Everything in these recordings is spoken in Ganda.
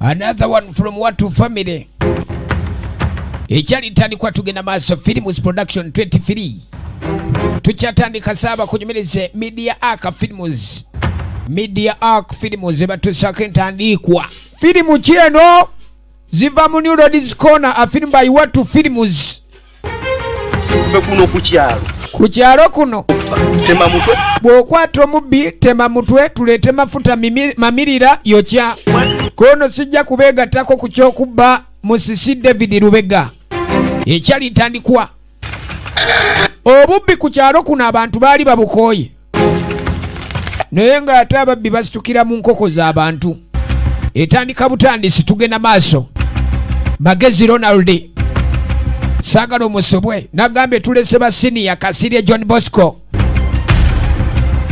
Another one from Watu Family. Ekyalitandikwa tugenda maaso Films Production 23. Tukyatandika saba kunyumiririze Media Arc Films. Media Arc Films batusaka entandikwa. Filimu kyeno ziva mu New Roads Corner, a film by Watu Films. Fe kuno kukyalo. Kukyalo kuno. Tema mutwe. Bw'okwata omubbi tema mutwe tuleete mafuta mamirira yokya. Kono sijja kubeegattako ku kyokubba Musisi David Lubega. Ekyalitandikwa. Obubbi ku kyalo kuno abantu baali babukooye. Naye ng'ate ababbi basitukira mu nkoko z'abantu. Etandika butandisi tugenda maaso. Magezi Ronald. Sagalo Musobwe. Nagambe tulese ba senior Kasirye John Bosco.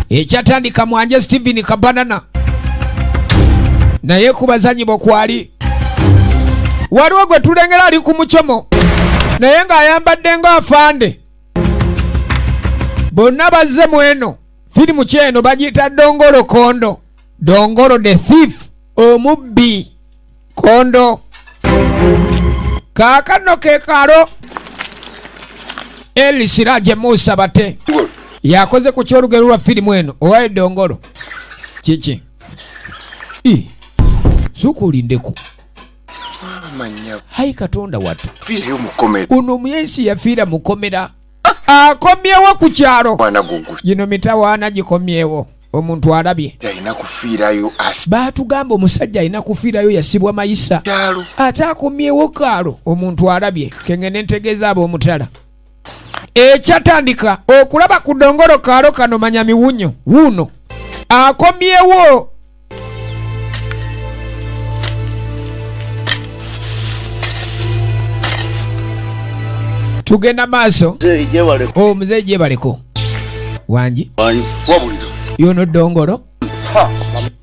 Ekyatandika Mwanje Steven Kabanana. Naye ku bazanyi bokwali. Waliwo gwe tulengera ali ku muchomo. Naye ng'ayambadde ng'afande. Bonna bazze mweno. Filimu kyeno bagiyita Dongolo Kondo. Dongolo the thief. Omubbi. Kondo. Kaakano ke karo. Eli Siraje Musa bate. Yakoze ku kyolugero lwa filimu eno. Owaye Dongolo. Kiki. Sukulindeko. Hai Katonda watu. Fili umukomera. Uno myensi yafiira mukomera. Akomyewo ku kyalo. Bwana gugu. Gino mitawaana gikomyewo. Omuntu alabye. Yalina kufiirayo asi. Baatugamba omusajja alina kufiirayo yasibwa mayisa. Kyalo. Ate akomyewo kaalo. Omuntu alabye. Kengene ntegeeza ab'omutala. Ekyatandika okulaba ku Dongolo kaalo kano manya miwunyo. Wuno. Akomyewo. Tugenda maaso. Muzeeyi gyebaleko. Wangi. Wabulira. Yono Dongolo.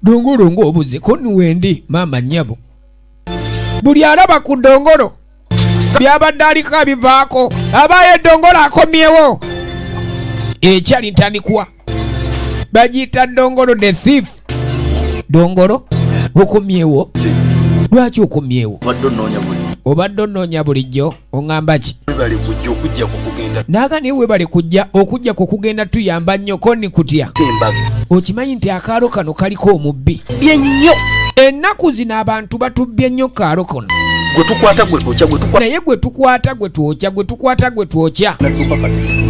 Dongolo ng'obuze ko niwendi maama nnyabo. Buli alaba ku Dongolo byabadde aliko abivaako. Abaaye Dongolo akomyewo. Ekyalitandikwa. Bagiyita Dongolo the thief. Dongolo okomyewo. Lwaki okomyewo? Obadde onoonya bulijjo oŋŋamba ki? Webale kujja okujja kukugenda. Naaga naye webale okujja kukugenda tuyamba nnyo ko ni kutya. Okimanyi nti akaalo kano kaliko omubbi. Byennyo. Ennaku zino abantu batubbye nnyo kaalo kano. Gwe tukwata gwe twokya gwe tukwata. Naye gwe tukwata gwe twokya gwe tukwata gwe twokya.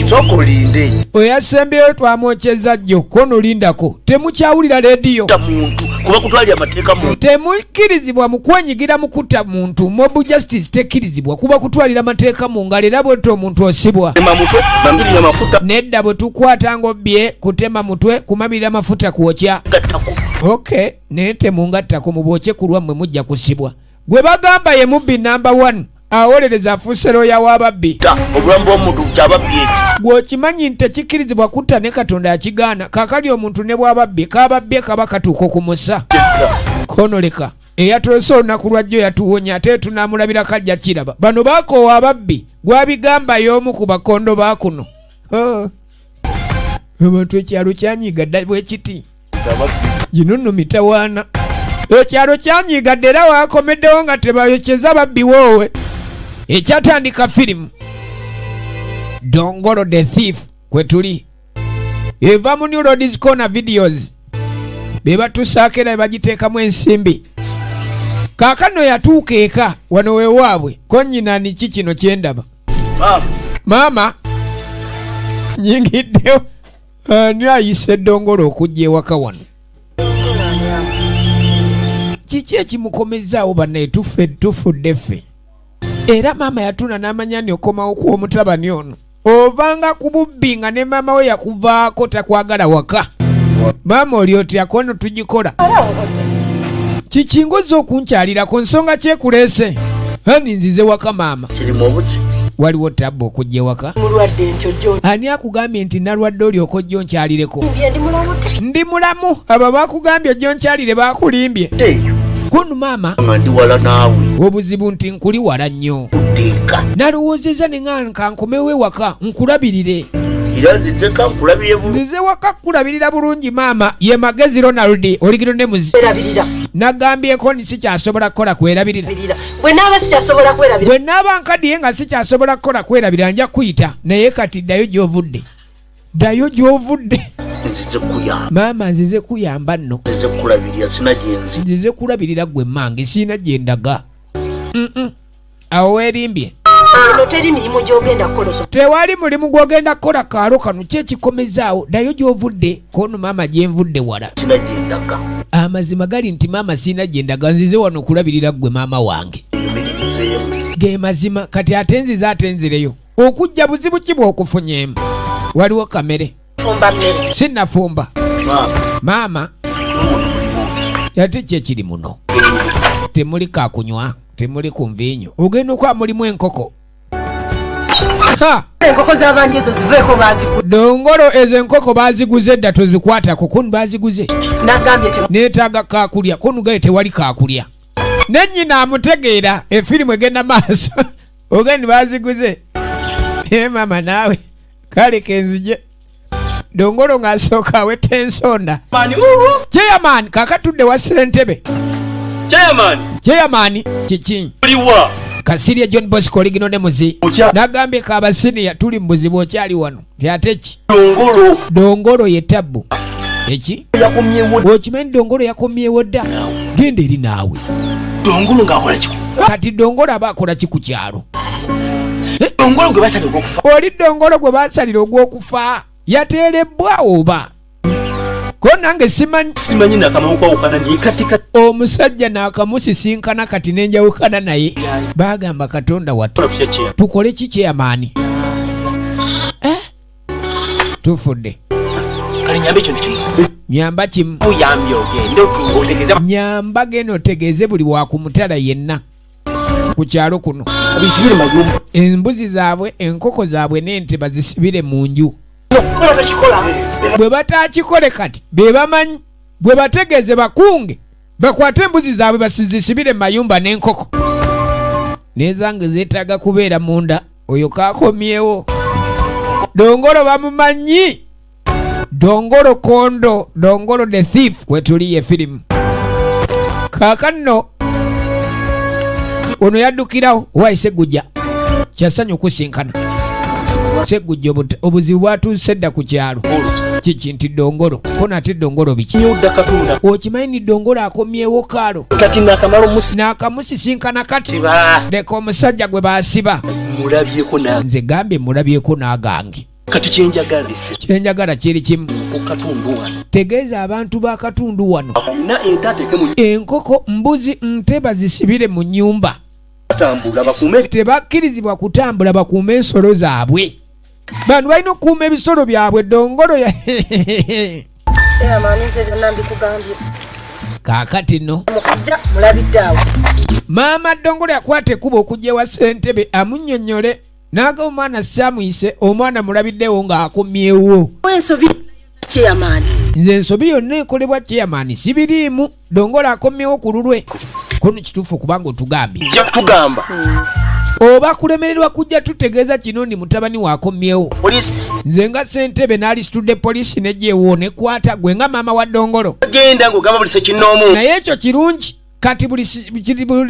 Tokolinde. Oyasembeyo twamwokyeza jjo ko nolindako. Temukyawulira leediyo. Muntu kuba kutwalira amateeka muntu. Temukkirizibwa mu kwenyigira mu kutta muntu. Mob justice tekkirizibwa kuba kutwalira amateeka mu ngalo era bwetto omuntu osibwa. Tema mutwe bambirira mafuta. Nedda bwe tukwata ng'obbye kutema mutwe kumabirira mafuta kwokya. Gattako. Okay, naye temungattako mu bwokye ku lwammwe mujja kusibwa. Gwe bagamba ye mubbi number 1 awolereza afuuse looya w'ababbi. Obulamu bw'omuntu kyababbi eki. Gw'okimanyi nti tekikkirizibwa kutta ne Katonda yakigaana. Kaakali omuntu ne bw'ababbi kababbye kaba katuuka okumusa. Konoleka eyatolose olunaku lwajjo yatuwonya ate tunaamulabira kajja kiraba. Bano baakoowa ababbi gwabigamba y'omu ku bakondo baakuno. Abantu ekyalo kyanyiigadde bwe kiti. Gino nno mitawaana. Ekyalo kyanyiigadde era waakomeddewo nga tebayokyeza babbi woowe. Ekyatandika firimu Dongolo the thief kwe tuli. Eva mu New Roads Corner videos. Be batusaako era bagiteekamu ensimbi. Kaakano yatuuka eka wano weewaabwe ko nnyina ni ki kino kyendaba. Maama nyingiddewo. Ani ayise Dongolo okujja ewaka wano? Kiki ekimukomezzaawo bannaye tufudde ffe? Era maama yatuna n'amanya ni okomawo ku omutabani ono. Ovanga ku bubbi nga ne maama we yakuvaako takwagala waka. Maama oli otya kono tugikola. Kiki ngoza okunkyalirako nsonga kyekuleese? Hani nzize waka maama. Kirimu obuki. Waliwo tabba okujja waka. Mulwadde ntyo jjo. Ani akugambye nti nalwadde oli okojja onkyalireko? Ndi mulamu. Abo bakugambye ojja onkyalire bakulimbye. Kono maama. Ndi wala naawe. Obuzibu nti nkuli wala nnyo. Kuteeka. Nalowoozezza ne nga nkankomewo ewaka nkulabirire. Ira nzize kankulabire bulungi. Nzize wakakulabirira bulungi maama ye Magezi Ronald oligiro ne muzi. Nagambyeko ni sikyasobola kukola kwerabirira. Bwe naaba sikyasobola kwerabirira. Bwe naaba nkadiye nga sikyasobola kukola kwerabirira nja kuyita naye kati ddayo gy'ovudde. Ddayo gy'ovudde. Nzize kuyamba. Maama nzize kuyamba nno. Nzize kulabirira sina gyenzi. Nzize kulabirira gwe mmange sina gyendaga. Awo weerimbye. Teri mirimu gy'ogenda kukola. Tewali mulimu gw'ogenda kukola kaalo kano kyekikomezaawo ddayo gy'ovudde kono maama gyenvudde wala. Sina gyendaga. Amazima gali nti maama sina gyendaga nzize wano kulabirira gwe maama wange. Ge mazima kati atenzize atenzireyo. Okujja buzibu ki bw'okufunyeemu. Waliwo kamere. Fumba mmere. Sinnafumba. Maama. Yate kyekiri muno. Temuli kakunywa. Temuli ku nviinyo. Ogenda okuba mulimu enkoko. Enkoko z'abandi ezo ziveeko baaziguze. Dongolo ezo enkoko baaziguze dda tozikwatako kunu baaziguze. Nagambye neetaaga kaakulya kunu gaye tewali kaakulya. Ne nnyina amutegeera efirimu egenda maaso. Ogenda baaziguze. Maama naawe kale kenzije. Dongolo ng'asooka awetta ensonda. Chairman kakatudde wa ssentebe. Chairman kiki? Liwa. Kasirya John Bosco oligino ne muzi. Nagambye kabasiniya tuli mu buzibu okyali wano. Tyate ki? Dongolo ye tabbu. Eki? Okimanyi Dongolo yakomyewo dda. Genda eri naawe. Dongolo ng'akola ki? Kati Dongolo aba akola ki ku kyalo? Dongolo gwe basalira ogw'okufa. Oli Dongolo gwe basalira ogw'okufa. Yateerebbwa oba? Ko nange simanyi nakamawukwawukana nje katikati. Omusajja n'akamusisinkana kati nenjawukana naye. Bagamba Katonda wattu. Tukole ki Chairman? Tufudde. Kale nyambe ekyo kimu. Nyamba kimu. Oyambye ogende otegeeza. Nyamba geno otegeeze buli wa ku mutala yenna. Ku kyalo kuno. Bisibire mayumba. Embuzi zaabwe, enkoko zaabwe n'ente bazisibire mu nju. Bwe batakikole kati be bamanyi bwe bategeeze bakunge bakwate embuzi zaabwe basizisibire mayumba n'enkoko nezange zeetaaga kubeera munda oyo kaakomyewo. Dongolo bamumanyi. Dongolo kondo. Dongolo the thief kwetuliye firimu. Kaakano ono yaddukirawo waayise gujja kyasanyu okusinkana. Segujja obuzibu bwatuuse dda ku kyalo. Kiki nti Dongolo kona ate Dongolo biki? Okimanyi ni Dongolo akomyewo kaalo kati n'akamusisinkana kati leka omusajja gwe baasiba. Mulabyeko na nze gambye mulabyeko n'agange. Kati kyenjagala kiri kimu. Tegeeza abantu ba katundu wano. Enkoko, mbuzi, nte bazisibire mu nnyumba. Tebakkirizibwa kutambula bakuume ensolo zaabwe. Bantu balina okukuuma ebisolo byabwe. Dongolo ya kaakati nno maama Dongolo yakwata ekkuba okujja ewa ssentebe amunnyonnyole n'aga omwana samuyise omwana mulabiddewo ng'akomyewo. Nze ensobi yonna ekolebwa Chairman sibiriimu. Dongolo akomyewo ku lulwe. Kono kituufu kubanga otugambye. Nja kutugamba. Oba kulemererwa kujja tutegeeza kino ndi mutabani waakomyewo. Poliisi. Nze nga ssentebe n'alisitudde poliisi n'egyewo nekwata gwe nga maama wa Dongolo. Genda ng'ogamba buli ssekinnoomu. Naye ekyo kirungi. Kati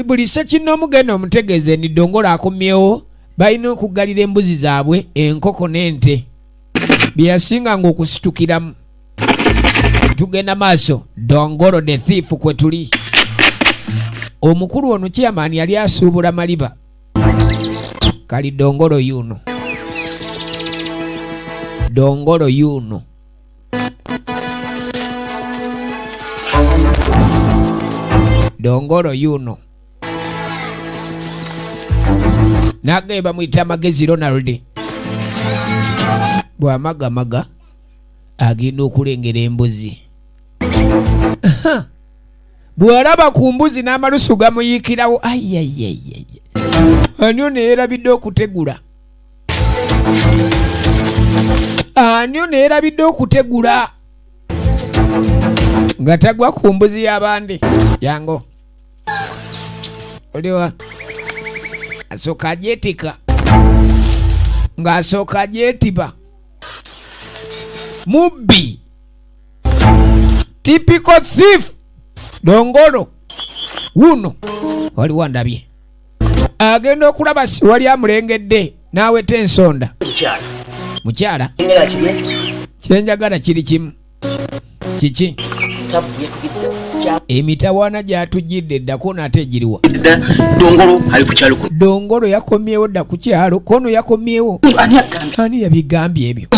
buli ssekinnoomu genda omutegeeze ni Dongolo akomyewo. Balina okuggalira embuzi zaabwe, enkoko n'ente. Bye yasinganga okusitukiramu. Tugenda maaso. Dongolo the thief kwe tuli. Omukulu ono Chairman yali asuubula maliba. Kali Dongolo yuno. Dongolo yuno. Dongolo yuno. Nageba mwita Magezi Ronald. Bw'amagamaga agenda okulengera embuzi. Bw'alaba ku mbuzi n'amalusu gamuyiikirawo. Ayayayaya. Ani ono yeerabidde okutegula. Ani ono yeerabidde okutegula. Nga tagwa ku mbuzi y'abandi. Yango. Oliwa. Asooka agyetika. Ng'asooka agyetiba. mubbi, typical thief. Dongolo wuno waliwo ndabye agenda okulaba si wali amulengedde n'aweta ensonda. Mukyala kyenjagala kiri kimu. Kiki? Emitawaana gyatujjidde eddako nate egiriwa. Dongolo ali ku kyalo. Dongolo yakomyewo dda ku kyalo kono yakomyewo. Ani yabigambye ebyo?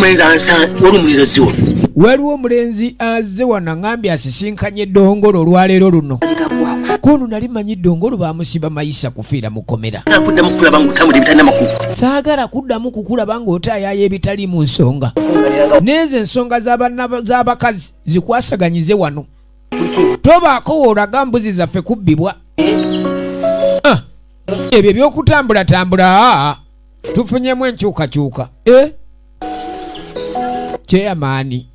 Waliwo omulenzi azze wano ngambye asisinkanye Dongolo olwaleero luno. Kono nali manyi Dongolo bamusiba mayisa kufiira mukomera. Saagala kuddamu kukulaba ng'otaayayo ebitali mu nsonga. N'ezo ensonga z'abakazi zikwasaganyize wano. Tobaako olaga mbuzi zaffe kubbibwa. Ebyo by'okutambula tufunyemu enkyukakyuka. Kyeyamaani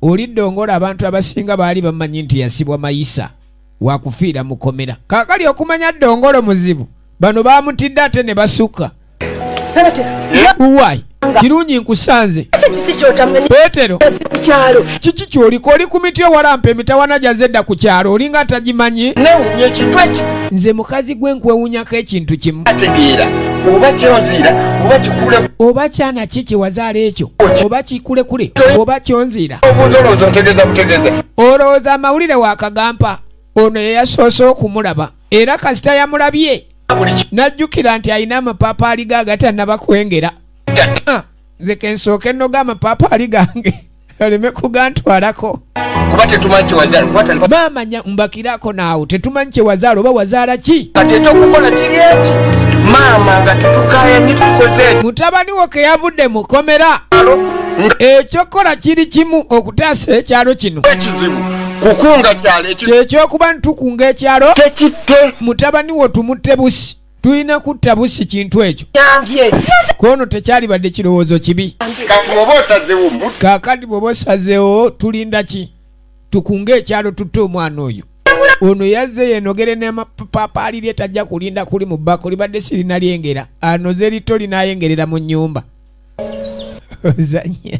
oli Dongolo abantu abasinga baali bamanyi nti yasibwa mayisa wakufiira mukomera. Kaakali okumanya Dongolo muzibu bano bamutidde ate ne basukka. Uwai kirungi nkusanze Petero kiki kyoliko oli ku miti owalampa emitawaana gyazedda ku kyalo olinga atagimanyi. Nze mukazi gwe nkwewunyako ekintu kimu oba kyana ki kyewazaala ekyo oba kikulekule oba kyonziira. Olowooza amawulire wakagampa ono yeyasoose okumulaba era kasita yamulabye najjukira nti alina amapaapaali ge agatannaba kwengera. Nze kensooke nnoga amapaapaali gange aleme kugantwalako. Maama mbakirako naawe tetumanyi kye wazaala oba wazaala ki. Mutabani wo ke yavudde mukomera. Ekyokola kiri kimu okutaasa ekyalo kino. Ekyokuba nitukunga ekyalo mutabani wo tumutte busi. Tuyina kutta busi kintu ekyo. Kono tekyali badde kirowoozo kibi. Kaakati bw'oba osazeewo tulinda ki? Tukunga ekyalo tutte omwana oyo. Ono yazze yenogere n'amapaapaali lye tajja kulinda kuli mu bbako libadde sirina lyengera. Anoze lito linaayengerera mu nnyumba. Ozanya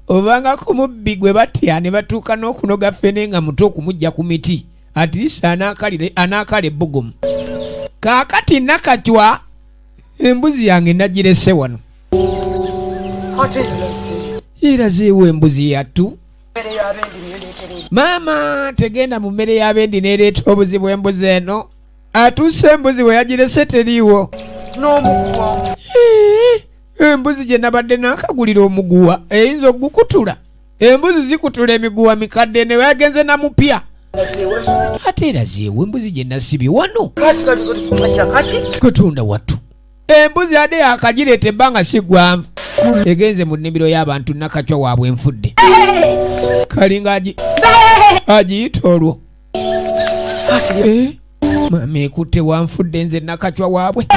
obanga ku mubbi gwe batya ne batuuka n'okunoga ffene nga muto okumujja ku miti. Atilisa anaakala ebbugumu. Kaakati nakatwa embuzi yange nagirese wano. Irazeewo embuzi yattu. Maama tegenda mu mmere y'abendi n'ereeta obuzibu embuzi eno. Atuuse embuzi we yagirese teriiwo. Embuzi gye nabadde naakagulira omuguwa eyinza ogukutula. Embuzi zikutula emiguwa mikadde ne weyagenze namupya. Ate erazeewo embuzi gye nasibye wano. Kutunda wattu. Embuzi ade akagireeta ebbanga si ggwanvu. Egenze mu nnimiro y'abantu nakacwa waabwe enfudde. Kalinga agiyita olwo. Maama ekutte wanfudde nze nakacwa waabwe.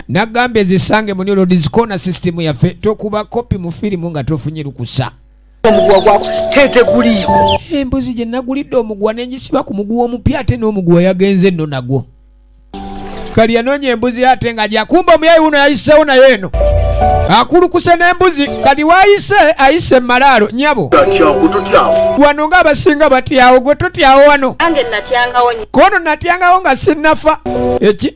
Nagambye zisange mu New Discona system yaffe tokuba kopi mu firimu nga tofunye lukusa. Omugwa gwako tete guliiko. Embuzi gye nagulidde omugwa n'engisiba ku muguwa omupya ate n'omugwa yagenze nno nagwo. Kali yanoonya embuzi ate nga gyakumba omuyayi wuno yayiseewo naye eno. Akulukuse n'embuzi kali ayise malaalo nyabo. Wano ng'abasinga batyawo gwe totyawo wano. Ange natyangawo nnyo. Kono natyangawo nga sinnafa. Eki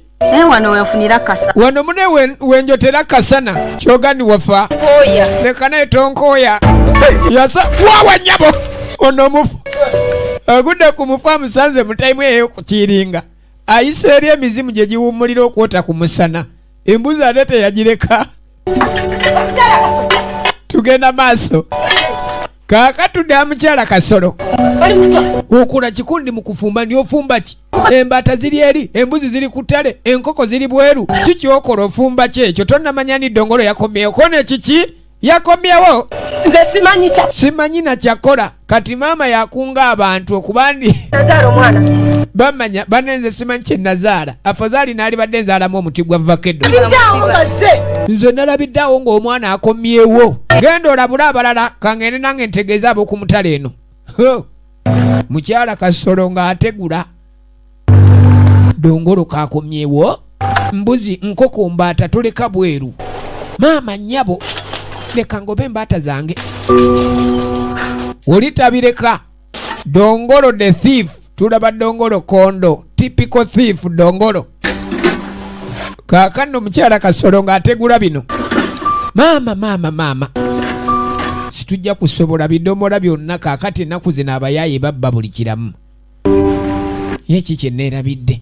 wano wenfunira kasa. Wano mune wenjotera kasana. Kyogani wafa. Oya. Leka naye tonkooya. Yasa wawa nyabo. Ono mufu. Agudde ku mufu amusanze mu taimu eyo kukiringa. Ayise eri emizimu gye giwummulira okwota ku musana. Embuzi ate teyagireka. Tugenda maaso. Kaakatudde amukyala Kasolo. Okula kikundi mu kufumba n'ofumba ki? Embaata ziri eri, embuzi ziri ku ttale, enkoko ziri bweru. Kiki okola ofumba ki ekyo? Tonnamanya ni Dongolo yakomyewo. Kono kiki? Yakomyewo. Nze simanyi kya. Simanyi na kyakola. Kati maama yakunga abantu okubandi. Nazaala omwana. Bamanya banenze simanyi kye nazaala. Afadhali naali badde nzaalamu omuti gwa vakedo. Nze nalabiddeawo ng'omwana akomyewo. Genda olabula abalala kangende nange ntegeeza ab'okumutala eno. Mukyala Kasolo ng'ategula. Dongolo kakomyewo. Mbuzi nkoko mbaata toleka bweru. Maama nnyabo leka ngobe embaata zange olitabireka. Dongolo the thief. Tulaba Dongolo kondo. Typical thief Dongolo. Kaakano mukyala Kasolo ng'ategula bino. Maama. Situjja kusobola bidomola byonna kaakati ennaku zino abayaaye babba buli kiramu. Yeki kye neerabidde.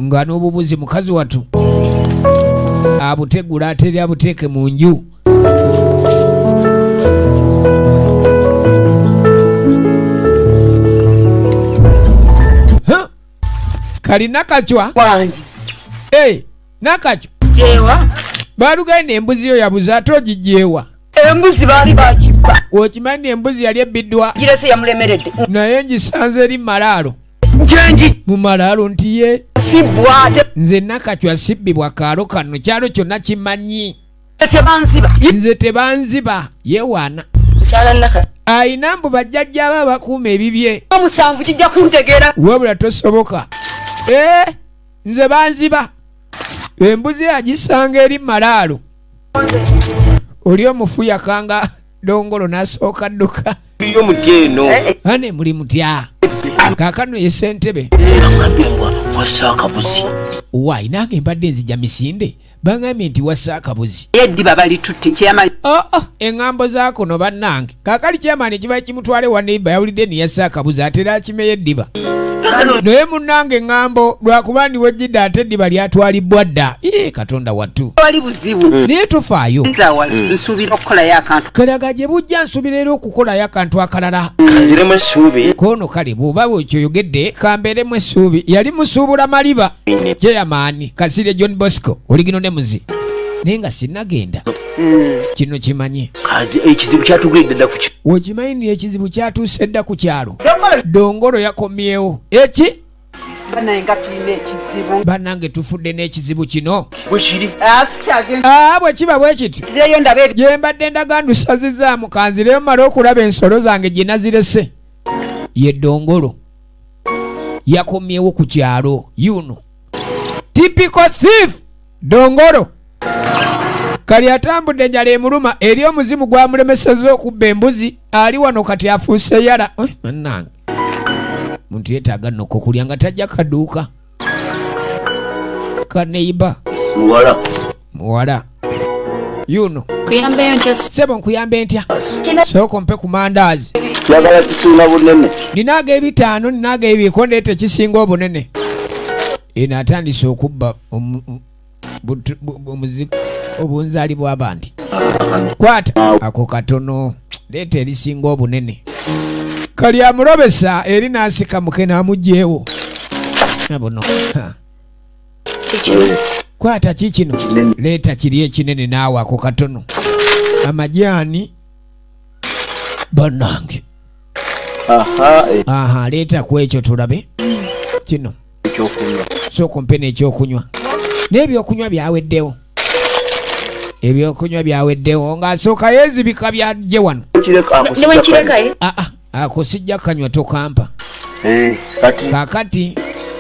Nga n'obubuzi mukazi watu abutegula ateri abuteeke mu nju. Kalina kachwa wangi nakachwa jewa balugaine embuzi yo yabuza ate ogijewa. Embuzi baali bakiba. Okimanyi embuzi yali ebiddwa Girese yamulemeredde. naye ngisanze eri malaalo. Njenji Mu malaalo nti ye sibwate. nze nakachwa sibbibwa kaalo kano kyalo kyonna kimanyi. Tebanziba. Nze tebanziba yewaana. Kyala naka. Ayina mbu bajjajja aba bakuuma ebibye. Omusanvu kijja kuntegeera. Wabula tosoboka. Nze banziba. Embuzi agisanga eri malaalo. Oli omufu yakanga Dongolo n'asooka dduka. Iyo muteno. Ane muli mutya. Kaakano ye ssentebe. Bangambye mbwa wasaaka buzi. Wai nange mbadde nzija misinde. Bangambye nti wasaaka buzi. Yeddiba bali tutti kyama. Eŋŋambo zaakono bannange. Kaakali kyamaani kiba kimutwale wa neiba yawulidde ni yasaaka buzi ate era kimeye eddiba. Naye munnange eŋŋambo lwakuba ndi wejjidde ate eddiba lyatwalibbwa dda. Katonda wattu. Wali buzibu. Naye tofaayo. Nsuubira okukolayo akantu. Kalaga gye bujja nsubira era okukolayo akantu akalala. Kanziremu essuubi. Kono kale bw'oba bw'ekyoyogedde kambeeremu essuubi. Yali musuubula maliba. Kyeyamaani Kasirye John Bosco oligino ne muzi. Naye nga sinnagenda. Kino kimanye. Kazi ekizibu kyatugwidde dda ku kyo. Okimanyi ekizibu kyatuuse dda ku kyalo. Dongolo yakomyewo. Eki? Bannange tulina ekizibu. Bannange tufudde n'ekizibu kino. Bwe kiri. Bwe kiba bwe kiti. Nzireyo ndabe. Gye mbadde ndagandusazizaamu kanzireyo mmale okulaba ensolo zange gye nazirese. Ye Dongolo yakomyewo ku kyalo. Yuno typical thief Dongolo. Kali atambudde enjala emuluma eri omuzimu gwamulemesezza okubba embuzi. Ali wano kati afuuse yala. Mannange muntu yeetaaga nokko kulya nga tajja kaduuka kaneiba muwala yuno Kuyambeyo ntya. sebo nkuyambe ntya sooka ompe ku mandaazi Kyagala kisinga bunene. ninaaga ebitaano ninaaga ebiko naye tekisinga obunene. Eno atandise okubba obunzaali bw'abandi. Kwata ako katono leeta erisinga obunene. Kali amulobesa eri n'asika muke n'amugyewo. Nabuno. Kwata kikino. Leeta kiri ekinene naawe ako katono. Amajaani bannange. Leeta ku ekyo tulabe. Kino. Sooka ompe n'ekyokunywa. N'ebyokunywa byaweddewo. Ebyokunywa byaweddewo ng'asooka yeezibika byajje wano. Ne wenkirekayo. Ako sijja kanywa tokampa. Kakati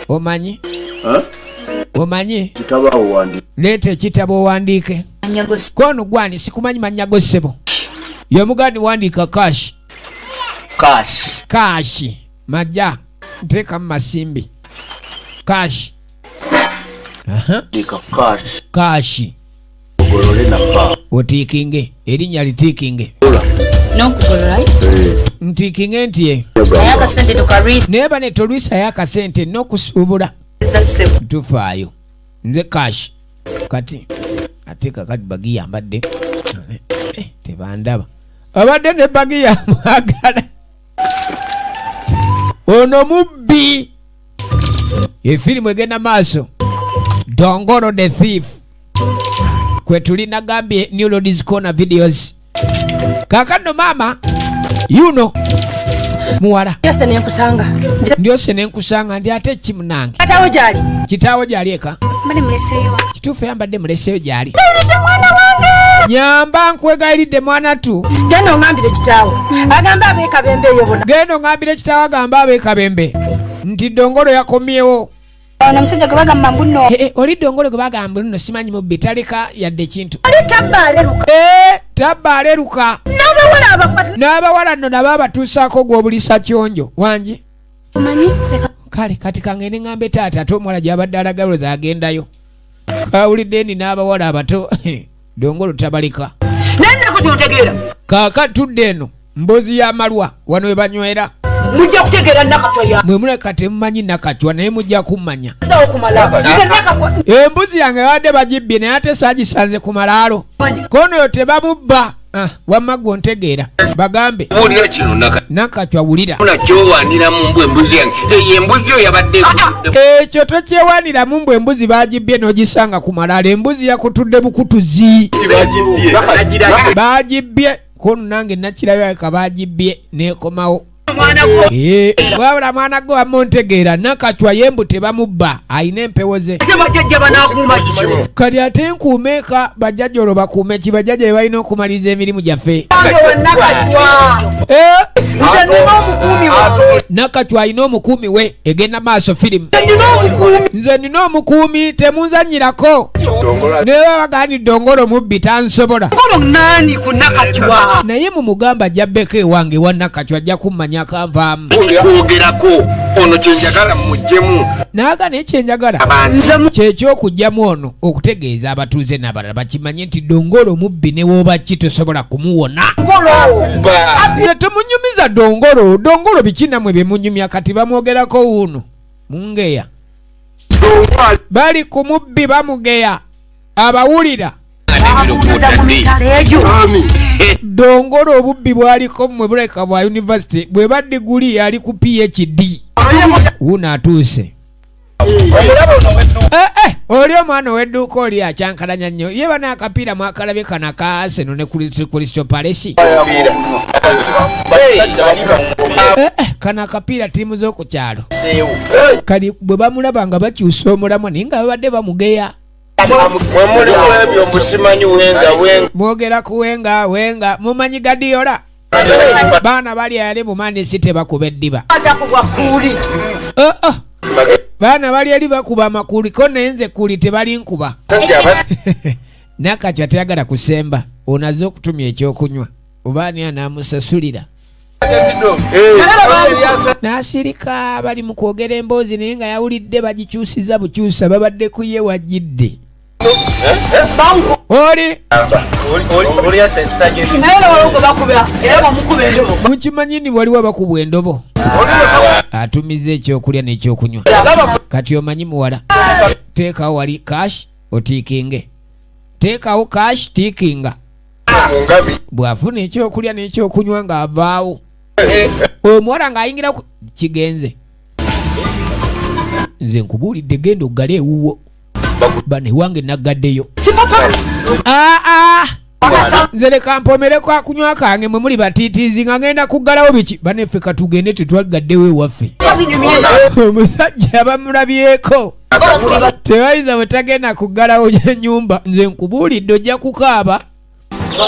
omanyi? Omanyi? Kitabo owandiike. Leeta ekitabo owandiike. Kono gwani sikumanyi mannya go ssebo. Ye mugandi wandiika kashi. Kashi. Majja. Nteekamu masimbi. Kashi. Kashi. Otiikinge. Erinnya litiikinge. N'okugolola. Ntiikinge ntiye. Ayakasente tokarwisa. Neeba ne tolwisa y'akasente n'okusuubula. Tufaayo. Nze kashi. Kati. Ate kakati bagi yambadde. Tebandaba. Abadde ne bagi yamwagala. Ono mubbi. Efirimu egenda maaso. Dongolo the thief. Kwe tulina gambye New Lords Corner videos. Kakano mama. Yuno. Muwala. Yose nenkusanga. Ndyose nenkusanga ndi ate kimunange. Katawo gyali. Kitaawo gyali eka. Mbadde muleseeyo. Kituufu yambadde muleseeyo gyali. Mwana wange. nyamba nkwegayiridde mwana tu genda ongambire kitaawe agamba ab'ekabembe eyo bona genda ongambire kitaawe agamba ab'ekabembe nti Dongolo yakomyewo. ono omusajja gwe bagamba mbuno Oli Dongolo gwe bagamba nno simanyi mubbi taleka yadde kintu oli tabba aleruka tabba aleruka n'abawala abakwata n'abawala nno nabo abatuusaako gw'obulisa kyonjo wangi omanyi kale kati kangende ngambe taata ate omuwala gy'abadde alagaloza agendayo kawulidde ni n'abawala abato Dongolo tabalika nenako gyontegeera kaaka tudde eno mbozi y'amalwa wano we banywera mujja kutegeera nakatwa ya mwe muleka temumanyi nakacwa naye mujja kummanya okumala nze nakakwa embuzi yange badde bagibbye naye ate saagisanze ku malaalo kono yo tebamubba wamma gwontegeera bagambe Wulira kino nakacwa wulira nakyowaniramu mbwe embuzi yange eyo embuzi yo yabadde ekyo tokyewaniramu mbwe embuzi bagibbye n'ogisanga ku malaalo embuzi yakutudde bukutuzi bagibbye kono nange nakirabika bagibbye nekomawo wabula mwana gwe wamontegeera nakacwa yembu tebamubba ayina empewo ze bajjajja banakuuma kati ate nkuumeeka bajjajja olwo bakuume ki bajjajja be balina okumaliza emirimu gyaffe nakacwa alina omukuumi we egenda maaso firimu nze nina omukuumi temunzanyirako naye babagani Dongolo mubbi tansobola naye mumugamba ajjabbeko ewange ewa nakacwa ajja kummanya akanvaamu kyogerako ono kyenjagala mujjemu naaga naye kyenjagala kyekyokugjamu ono okutegeeza abatuuze n'abalala bakimanye nti Dongolo mubbi ne wooba ki tosobola kumuwona nze temunyumiza Dongolo biki nammwe byemunyumya kati bamwogerako wuuno mungeya bali ku mubbi bamugeya abawulira Dongolo obubbi bwaliko mmwe buleka bwa university bwe badde guli ali ku PhD wuno atuuse oli omwana ow'edduuka oli akyankalanya nnyo ye bana akapiira mwakalabye kana ka Arsenal ne Crystal Palace kana akapiira ttiimu z'okukyalo kali bwe bamulaba nga bakyusa omulamwa naye nga babadde bamugeya mwogera ku wenga mumanyi Gadiola baana bali ali mu Man City bakuba eddiba baana bali eri bakuba amakuli ko naye nze kuli tebali nkuba nakacwa teyagala kusemba onaze okutumya ekyokunywa oba ani anaamusasulira n'asirika bali mu kwogera emboozi naye nga yawulidde bagikyusiza bukyusa babadde ku ye wajjidde oli mukimanyi ni waliwo bakubwa endobo atumiza ekyokulya n'ekyokunywa kati omanyi muwala teekawo wali cash otiikinge teekawo cash tiikinga bw'afuna ekyokulya n'ekyokunywa ng'avaawo omuwala ng'ayingira kigenze nze nkubuulidde genda oggale ewuwo bano ewange naggaddeyo nze leka mpomereko akunywa kange mwe muli batiitiizi nga ngenda kuggalawo biki baneffe katugende tetwagaddewo ewaffe omusajja bamulabyeko tebayinza bwe tagenda kuggalawo nyumba nze nkubuulidde ojja kukaaba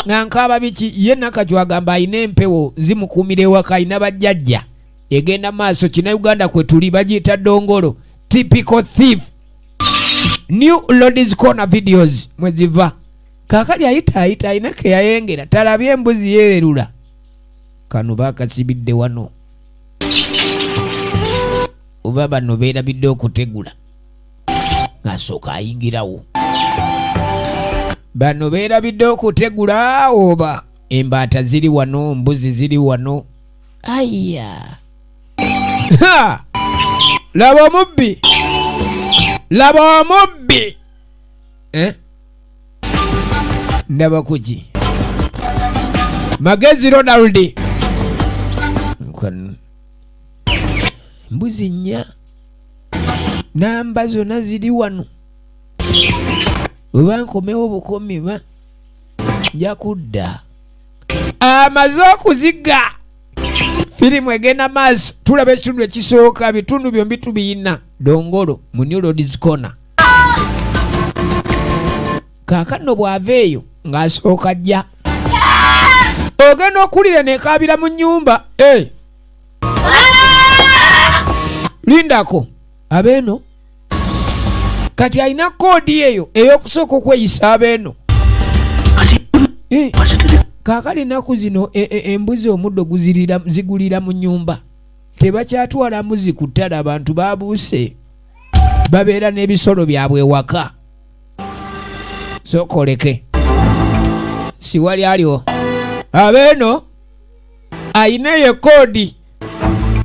nga nkaaba biki ye nakacwa agamba alina empewo zimukuumira ewaka alina bajjajja egenda maaso kina Uganda kwe tuli bagiyita Dongolo typical thief New Ladies Corner videos mweziva kakali ayita alina ke yayengera talabye embuzi yeerula kano bakasibidde wano oba bano beerabidde okutegula ng'asooka ayingirawo bano beerabidde okutegula oba embaata ziri wano mbuzi ziri wano aya laba omubbi ndaba kuki Magezi Ronald mbuzi nnya namba zonna ziri wano oba nkomewo bukomi ba nja kudda amaze okuziga firimu egenda maaso tulaba ekitundu ekisooka bitundu byombi tubiyina Dongolo mu New Ladies Corner kaakano bw'ava eyo ng'asooka ajja ogenda okulira nekabira mu nnyumba lindako abeeno kati alina koodi eyo ey'okusooka okweyisa abeeno kaakali ennaku zino embuzi omuddo zigulira mu nnyumba tebakyatwala mbuzi ku ttale abantu babuuse babeera n'ebisolo byabwe ewaka sokoleke siwali aliwo abeeno ayina eyo koodi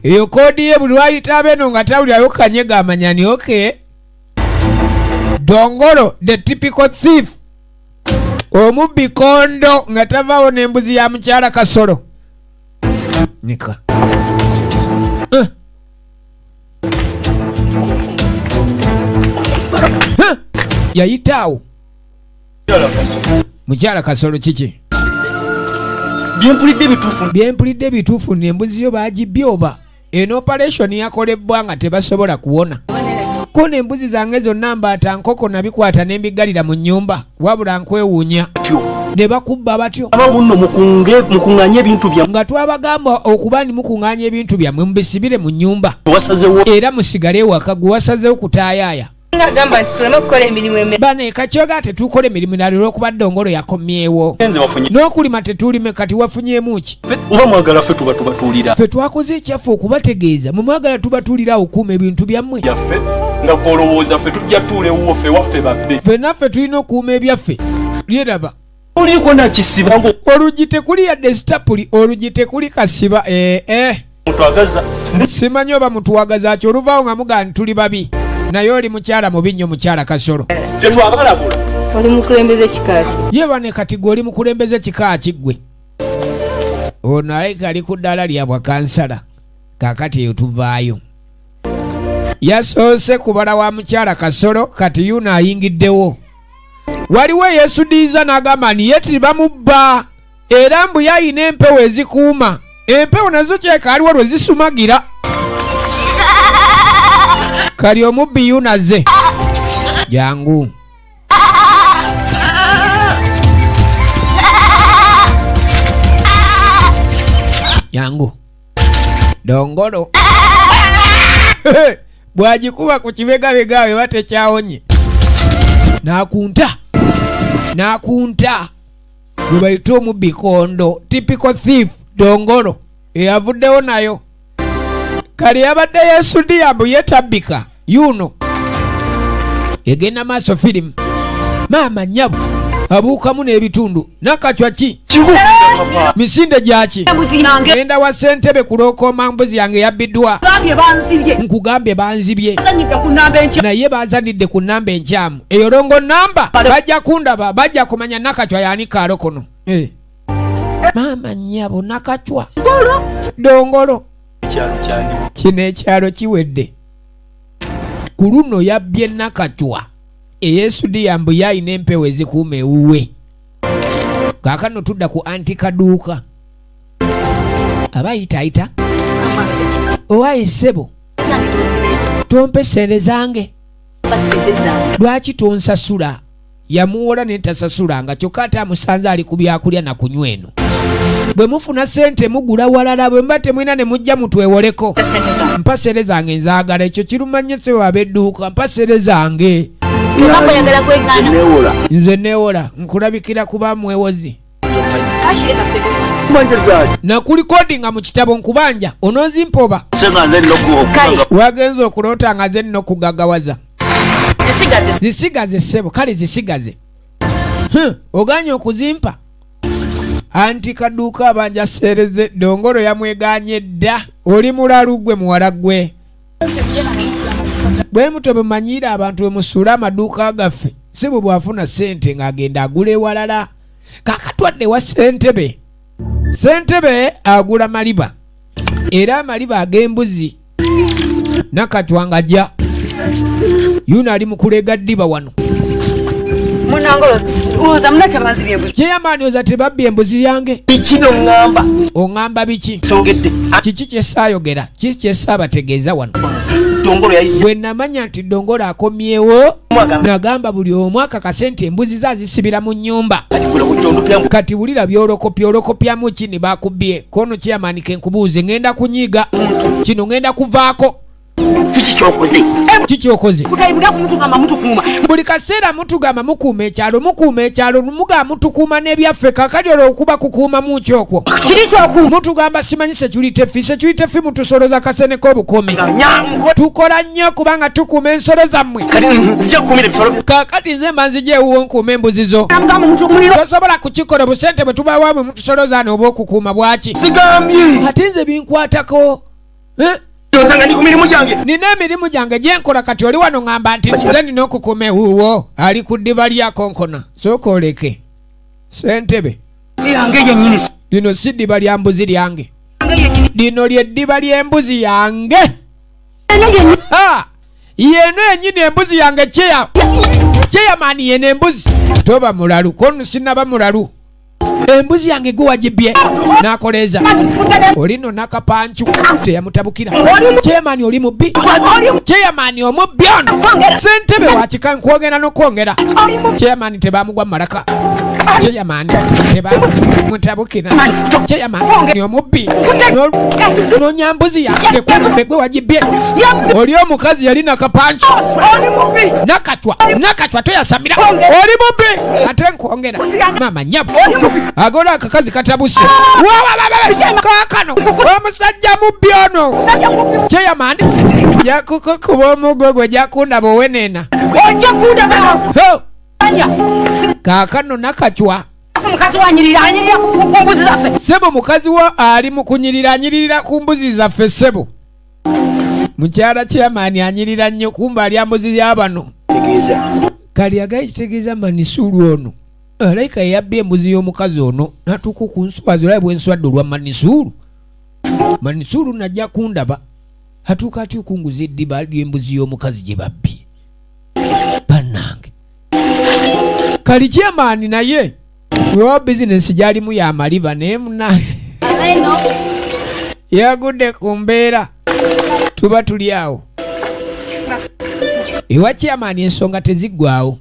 eyo koodi ye buli lwayita abeeno nga tawulirayo kanyega amanyani dongolo the typical thief omubbi kondo nga tavaawo n'embuzi ya mukyala Kasolo nika yayitaawo mukyala Kasolo kiki byempulidde bituufu n'embuzi yo bagibbye oba eno operation yakolebwa nga tebasobola kuwona ko n'embuzi zange zonna mbaata nkoko nabikwata n'embigalira mu nnyumba wabula nkwewuunya ne bakubba batyo mukunganye ebintu byammwe nga twabagamba okuba ndi mukunganya ebintu byammwe mubisibire mu nnyumba era musigale ewaka gwe wasazewo kutaayaaya ngagamba nti tuleme okukola emirimu bane kacyoga tetukola emirimu naliro okuba Dongolo yakomyewo n'okulima tetulime kati wafunyeemu ki oba mwagala ffe tubatuulira ffe twakoze ekyaffe okubategeeza mumwagala tubatuulira okukuuma ebintu byammwe yaffe nga kolowooza ffe tujja tuulewo ffe waffe babbe ffe naffe tulina okuuma ebyaffe lyeraba oliko nakisiba ngo olugi tekuli yadde sitapuli olugi tekuli kasiba mutwagaza simanyi oba mutuwagaza ki oluvaawo nga mugaa tuli babi naye oli mukyala mubi nnyo mukyala Kasolo tetwabalabula oli mukulembeze kikaaki ye bane kati gwe oli mukulembeze kikaaki gwe ono aleka ali ku ddaala lyabwa kansala kaakati eyo tuvaayo yasoose kubala wa mukyala Kasolo kati yuno ayingiddewo waliwo eyeesudiiza n'agamba ni ye tibamubba era mbu yayina empewo ezikuuma empewo nazo kyeka aliwo lwe zisumagira kali omubbi yunaze jangu jangu Dongolo bwagikuba ku kibegabegawe batekyawonye nakunta gwe bayita omubbi kondo typical thief Dongolo eyavuddewo nayo kali yabadde yeesudiya mbu yetabbika yuno egenda maaso firimu maama nnyabo abuukamu n'ebitundu nakacwa ki misinde gyaki genda wa ssentebe kulookooma mbuzi yange yabbiddwa nkugambye banzibye naye bazanidde ku nnamba enkyamu eyo longo nnamba bajja kundaba bajja kumanya nakacwa yani kaalo kono maama nnyabo nakacwa Dongolo kino ekyalo kiwedde ku luno yabbye nakacwa eyeesudiya mbu yayina empewo ezikuuma ewuwe kaakano tudda ku antikaduuka abayitaayita owaye ssebo tompe sente zange lwaki tonsasula yamuwola nentasasulanga kyokka ate amusanze ali ku byakulya na kunywa eno bwe mufuna sente mugula walala bwe mba temwina ne mujja mutwewoleko mpa sente zange nzaagala ekyo kirumanyise wabedduuka mpa sente zange nze neewola nkulabikira kuba mwewozi nakulikodinga mu kitabo nkubanja onozimpoba wagenza okuloota nga ze nno okugagawaza zisigaze ssebo kale zisigaze oganye okuzimpa anti kaduuka abanja sereze Dongolo yamweganye dda oli mulalu gwe muwala gwe bwe muto bemanyire abantu bwe musuula amaduuka gaffe si bwe bwafuna ssente ng'agenda agula ewalala kakatwadde wa ssentebe agula maliba era amaliba ag'embuzi nakatwa ng'ajja yuno ali mu kulega ddiba wano kyeyamaani oza tebabbye embuzi yange oŋŋamba biki kiki kyesaayogera kiki kyesaabategeeza wano bwe namanya nti Dongolo akomyewo nagamba buli omu akakasente embuzi zazisibira mu nnyumba kati wulira byolokopyamu kini bakubye kono chairman kenkubuuze ngenda kunyiga kino ngenda kuvaako kikyokoze buli kaseera mutugamba mukuuma ekyalo muga mutukuuma n'ebyaffe kakati olwo okuba kukuuma mukyokwo mutugamba simanyi security mutusoloza kaseneko obukome tukola nnyo kubanga tukuuma ensolo zammwe kakati nze mba nzijeewuwo nkuuma embuzi zo tosobola kukikola busente bwe tubawamwe mutusoloza n'obwokukuuma bwaki ate nze binkwatako nina emirimu gyange gyenkola kati oli wano ngamba nti nze nina okukuuma ewuwo ali ku ddiba lya konkona sooka oleke ssentebe lino si ddiba lya mbuzi lyange lino lyeddiba ly'embuzi yange yeno enyini embuzi yange kyeyamaani yeno embuzi toba mulalu kono sinaba mulalu embuzi yange gwe wagibye nakoleza olino nakapanchu teyamutabukira kyeyamaani oli mubbi kyeyamaani omubbi ono ssentebe wakika nkwogera n'okwongera kyeyamaani tebamugwa mu malaka kyeyamaani tebamutabukira kyeyamaani omubbi nonya mbuzi yange kwembe gwe wagibye oli omukazi yali nakapanchu nakatwa toyasamira oli mubbi ate nkwongera mama nyabu agola akakazi katabuse kakano omusajja mubbi ono kyeyamani jakukukuba omugwe gwe jakunda bowenena kakano nakachwa sebo mukazi wa ali mukunyirira anyirira ku mbuzi zaffe sebo mukyala kyeyamani anyirira nnyo kumba ali ambuzi y'abano kali agayitegeeza manisulu ono alayika yabbye embuzi y'omukazi ono natuuka ku nswazi olaba bwenswadde olwa manisulu najja kundaba atuuka ati okunguza eddiba ly'embuzi y'omukazi gye babbye bannange kali kyemaani naye wewa bizinesi gyalimu yamaliba naye munange yagudde ku mbeera tuba tuli awo ewa kyemaani ensonga teziggwawo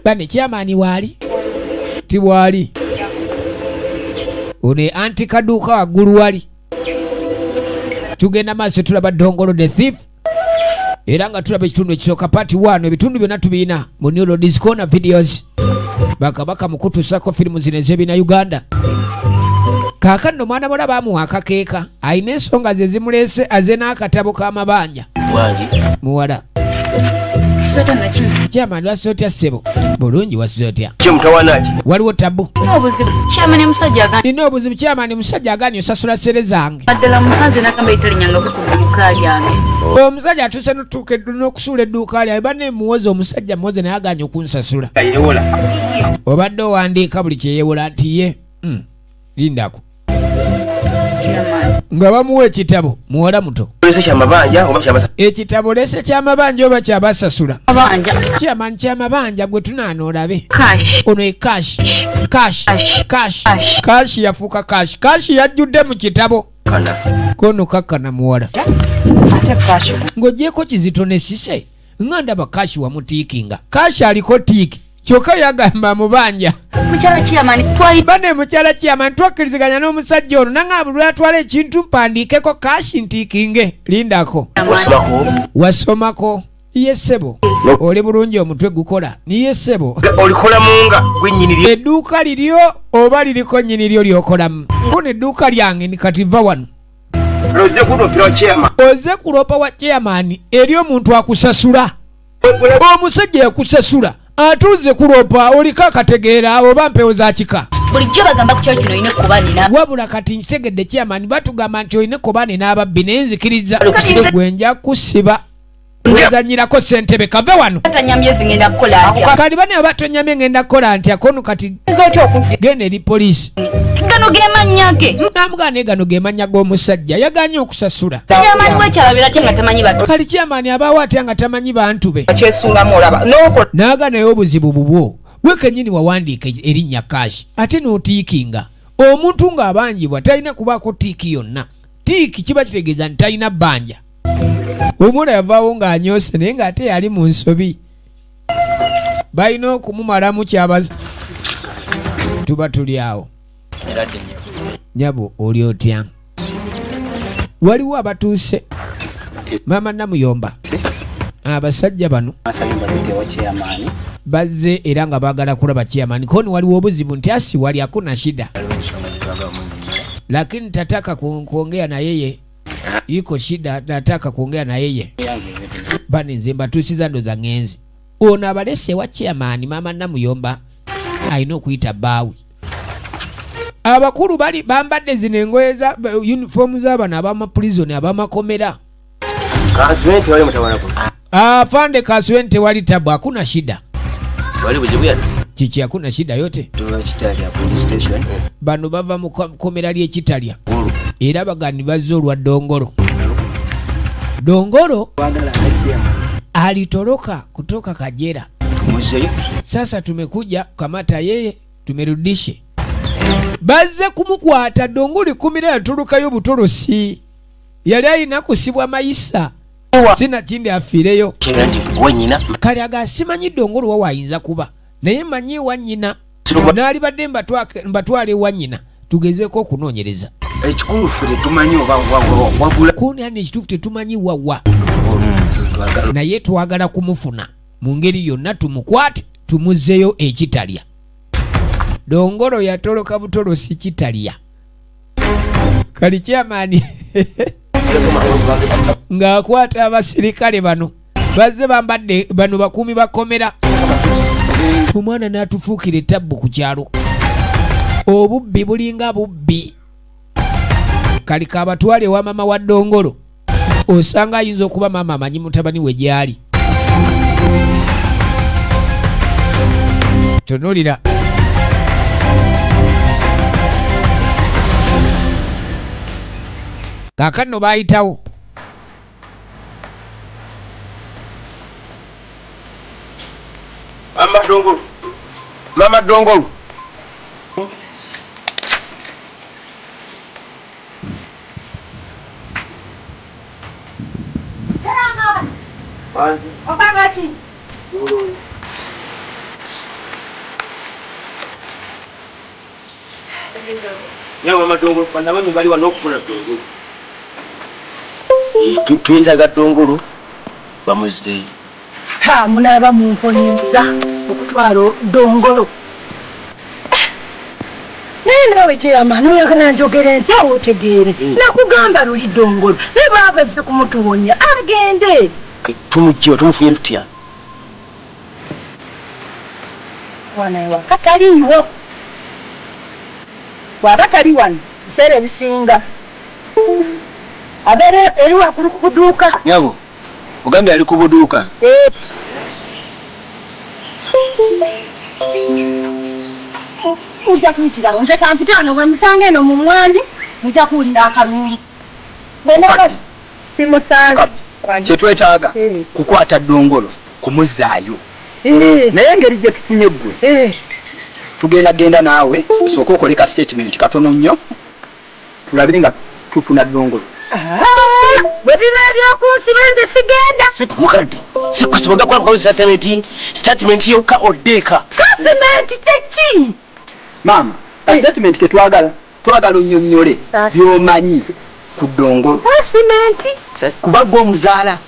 bane kyamaani waali tibwali one anti kaduuka waggulu wali tugenda maaso tulaba Dongolo the Thief era nga tulaba ekitundu ekisooka pati 1 ebitundu byonna tubiina mu New Lords Corner videos bakabaka mukutusako firimu zino ez'ebina Uganda kaakano mwana bola bamuwa akakeeka ayina ensonga ze zimuleese aze n'akatabo k'amabanja muwala Chairman wasotya sebo bulungi wasotya Chemutawanaki waliwo tabu obuzibu chairman musajja agani nino obuzibu chairman musajja agani osasula sere zange adala mukazi nakamba italinyanga okutuka yange omusajja atuse n'otuuka n'okusula edduuka lyawe banne muwoza omusajja muwoze naye aganya okunsasula yewola obadde owandiika buli kyeyewola nti ye lindako nga bamuwa ekitabo muwala muto ekitabo lese kyamabanja oba kyabasasula kyamani kyamabanja gwe tunaana olabe ono kashi yafuuka kashi yajjudde mu kitabo kono kakkana muwala ng'ogyeko kizito ne sise nga ndaba kashi wamutiikinga kashi aliko tiiki kyokka yagamba mubanja mukyala kiyamani twali bane mukyala kiyamani twakkiriziganya n'omusajja ono nanga buli lwatwala ekintu mpandiikeko kashi ntiikinge lindako wasomako ye ssebo oli bulungi omutwe gukola niye ssebo olikola munga gwennyinirye edduuka liryo oba liriko nnyiniryo lyokolamu kuno edduuka lyange ndikativa wano oze kulopa wa chairman eri omuntu akusasula omusajja yakusasula atuze kulopa oliko akategeera oba mpewo za kika bulijjo bagamba ku kyalo kino olina ekkobaanina wabula kati nkitegedde chairman batugamba nti olina ekkobaane n'ababbi naye nzikiriza gwe nja kusiba wezanyirako ssentebe kave wano atanya myezi ngenda kukola atya kali bane abatonyamye ngenda kukola ntya kono kati genda eri poliisi gano ge mannya ge namugaa naye gano ge mannya g'omusajja yaganye okusasula chairman wekyalabira ate nga tamanyi bantu kali chairman abaawo atya nga tamanyi bantu be kyesungamu olaba naaga naye obuzibu bubwo gwe kennyini wawandiika erinnya kashi ate n'otiikinga omuntu ng'abanjibwa talina kubaako tiiki yonna tiiki kiba kitegeeza nti talina bbanja Omwana yavaawo ng'anyoose naye ng'ate yali mu nsobi. Balina okumumalamu kyabaza. Tuba tuli awo. Nyabo oli otya? Waliwo abatuuse. Maama Namuyomba. Abasajja bano bazze era nga baagala kulaba chairman. Koni waliwo obuzibu nti asi wali hakuna shida. Lakini tataka kuongea na yeye. Iko shida, nataka kuongea na yeye. Bani nzimba tusiza ndo za ngenzi. Ona abalese wa chairman Maama Namuyomba ayina okuyita baawi. Abakulu bali bambadde zino engoye za uniform z'abana ab'amaprison ab'amakomera. Kaswente wali mutawanako. Afande Kaswente wali tabu, hakuna shida. Wali buzibu ya? Chichi hakuna shida yote. Tuwa Kitalya police station. Bano bava mu komera lye Kitalya. Era bagani bazzo lwa Dongolo. Dongolo alitoroka kutoka Kajera. Sasa tumekuja kamata yeye tumerudishe. Bazze kumukwata Dongolo kumira yatulukayo butolosi. Yali ayina kusibwa mayisa. Sina kindi afireyo. Kirandi wanyina. Kali agasimanyi Dongolo wa wayinza kuba. Naye manyi wanyina. Nali badde mbatwale wanyina. Tugezeko okunoonyereza. Ekikulu ffe tumanyi oba wagula. Kuni ani ekituufu tetumanyi wawa. Naye twagala kumufuna. Mu ngeri yonna tumukwate tumuzzeyo ekitalya. Dongolo yatoloka butolosi Kitalya. Kali chairman ng'akwata abasirikale bano bazze bambadde bano bakumi bakomera. Omwana n'atufuukira ettabbu ku kyalo. Obubbi bulinga bubbi. Kali kabatwale wa mama wa Dongolo. Osanga ayinza okuba mama amanyi mutabani we gyali. Tonolira. Kakano bayitawo. Mama Dongolo. Mama Dongolo. Okabaki. Nyawa Mama Dongolo kwa nabantu bali wanokufuna Dongolo. Tuyinza ga Dongolo bamuzde. Ha munaba mumponyeza okutwala Dongolo. Nawe chairman oyagala njogere ntya otegeere. Nakugamba luli Dongolo. Ne babaze kumutuwonya agende. Tumujjo tumufuye tutya. Wanaewa kataliwo. Wabatali wano sere bisinga. Abere eriwa kuduka. Nyabo. Ugambe ali kubuduka. Uja kuitira nze kampitano gwe musange no mu mwandi muja kulinda akalulu. Bena simusanga. Kye twetaaga kukwata Dongolo kumuzaayo. Naye ngeri gye tufunye ggwe. Tugenda naawe sooka okoleka statement katono nnyo. Tulabire nga tufuna Dongolo. Bwe biba ebyokunsiba nze sigenda. Sikumukadde. Sikusibaga kwa statement yokka oddeeka. Statement teki. Mama, statement ke twagala onnyonnyole by'omanyi ku Dongolo. Statement. Kubagwa omuzaala.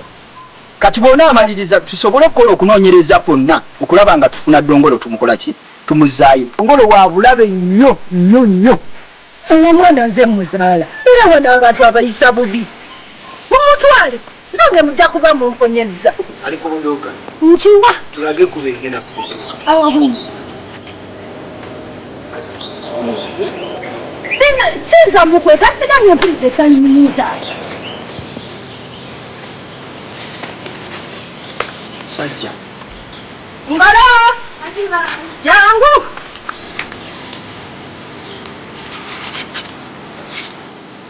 Kati bona amaliriza tusobole okukola okunoonyereza kwonna okulaba nga tufuna Dongolo tumukola ki? Tumuzaayo. Dongolo wa bulabe nnyo. Omwana nze muzaala. Era wana abantu abayisa bubi. Mumutwale. Nange mujja kuba mumponyeza. Ali ku buduuka. Nkiwa. Tulage ku bengena ku. Sinza mukwe kati namye mpulire sanyimuta. Sajja. Ngalo. Jangu.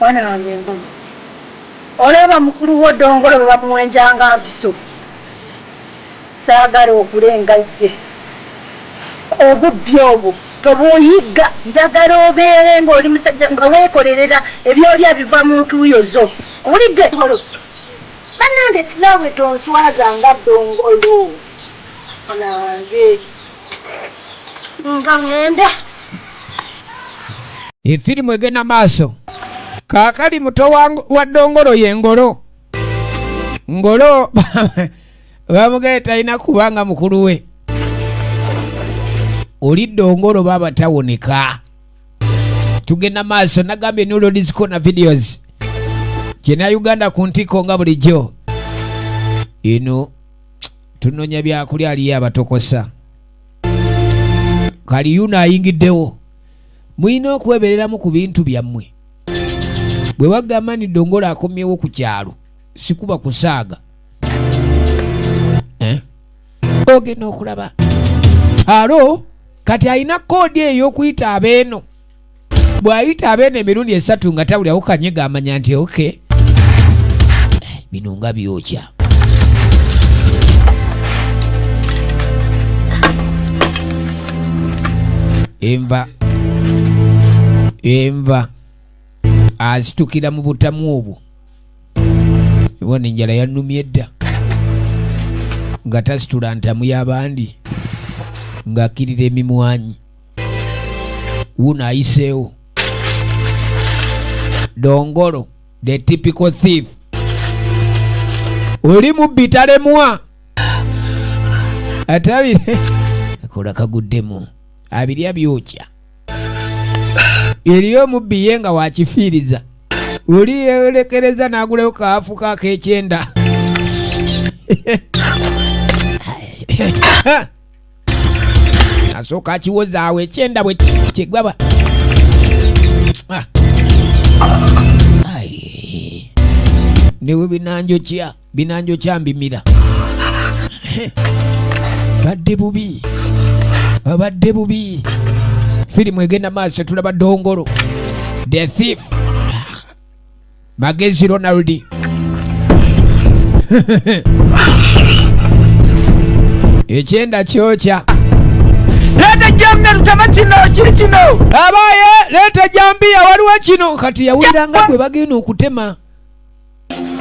Wana wange ngo. Oleba mukulu wo Dongolo bwe bamuwenjanga mpiso. Saagala okulenga ye. Obubbi obwo tobuyiga njagala obeere ng'oli musajja nga weekolerera ebyolya biva mu ntuuyo zo. Owulidde? Bannange nawe tonswaza nga ddongolo. Nange. Nga ngenda. Efirimu egenda maaso. Kaakali muto wa ddongolo ye Ngolo. Ngolo bamugeeta alina kubanga mukulu we. Oli ddongolo baba tawoneka. Tugenda maaso nagambye nulo Discona videos. Kina Uganda ku ntiko nga bulijjo. Ino tunonya byakulya aliyo abatokosa. Kali yuno ayingiddewo. Mwina okwebereramu ku bintu byammwe. Bwe wagamba ni ddongolo akomyewo ku kyalo sikuba kusaaga. Ogenda okulaba. Alo kati alina koodi ey'okuyita abeeno. Bw'ayita abeeno emirundi 3 nga tawulirawo kanyega amanya nti okay. Bino nga byokya. Enva azitukira mu butamu obwo. Ibona enjala yannumye dda. Nga tasitula ntamu y'abandi. Ng'akkirira emimwanyi. Wuno ayiseewo. Dongolo, the typical thief. Oli mubbi talemwa. Atabire. Akola kaguddemu. Abirya byokya. Eriyo mubbi yenga wakifiiriza. Oli yeelekereza n'agulewo kaafu k'ekyenda. Asooka akiwozaawo ekyenda bwe kyegwaba. Newe binanjo kya mbimira. Babadde bubi. Firimu egenda maaso tulaba Dongolo, the thief. Magezi Ronaldi. Ekyenda kyokya. Leta jambi tutama kino kiri kino. Abaye leta jambi waliwo kino kati yawiranga gwe bagenda okutema.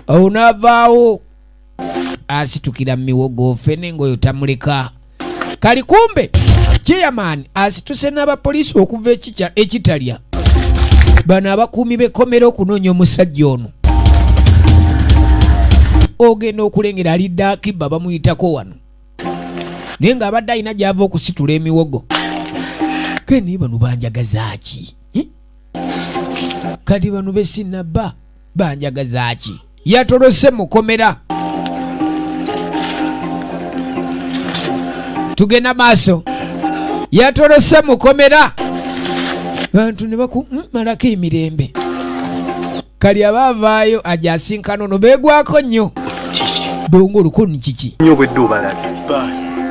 Onavaawo asitukira miwogo fene ngoyo tamuleka. Kali kumbe chairman asituse n'abapoliisi okuva ekitalya. Bano abakuumi b'ekkomera okunoonya omusajja ono. Ogenda okulengera alidde Akiba bamuyitako wano. Naye ng'abadde alina gy'ava okusitula emiwogo. Keni bano banjagaza ki? Kati bano besinabba banjagaza ki? Yatolose mukomera. Tugenda maaso. Yatolose mukomera. Bantu ne bakumalako emirembe. Kali abavaayo ajasinkana ono beegwako nnyo. Dongolo ko ni kiki? Nnyo bwedde obalaze.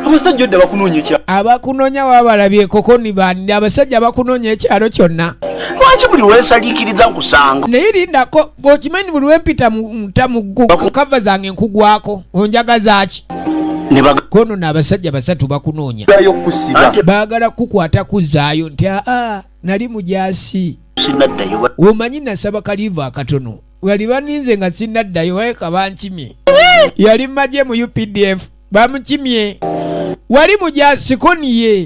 Abasajja odda bakunoonya ekyalo. Abakunoonya wabalabye koko ni bandi abasajja bakunoonya ekyalo kyonna. Lwaki buli weesaliikiriza nkusanga? Naye lindako bw'okimanyi buli wempita mutamu kava zange nkugwako onjagaza ki? Kono n'abasajja 3 bakunoonya. Baagala kukwata kuzaayo nti nali mujaasi. Omanyi nasaba kaliva akatono. Wali baninze nga sinnaddayo waleka bankimye. Yali mmaje mu UPDF. Bamukimye. Wali mujaasi koniye.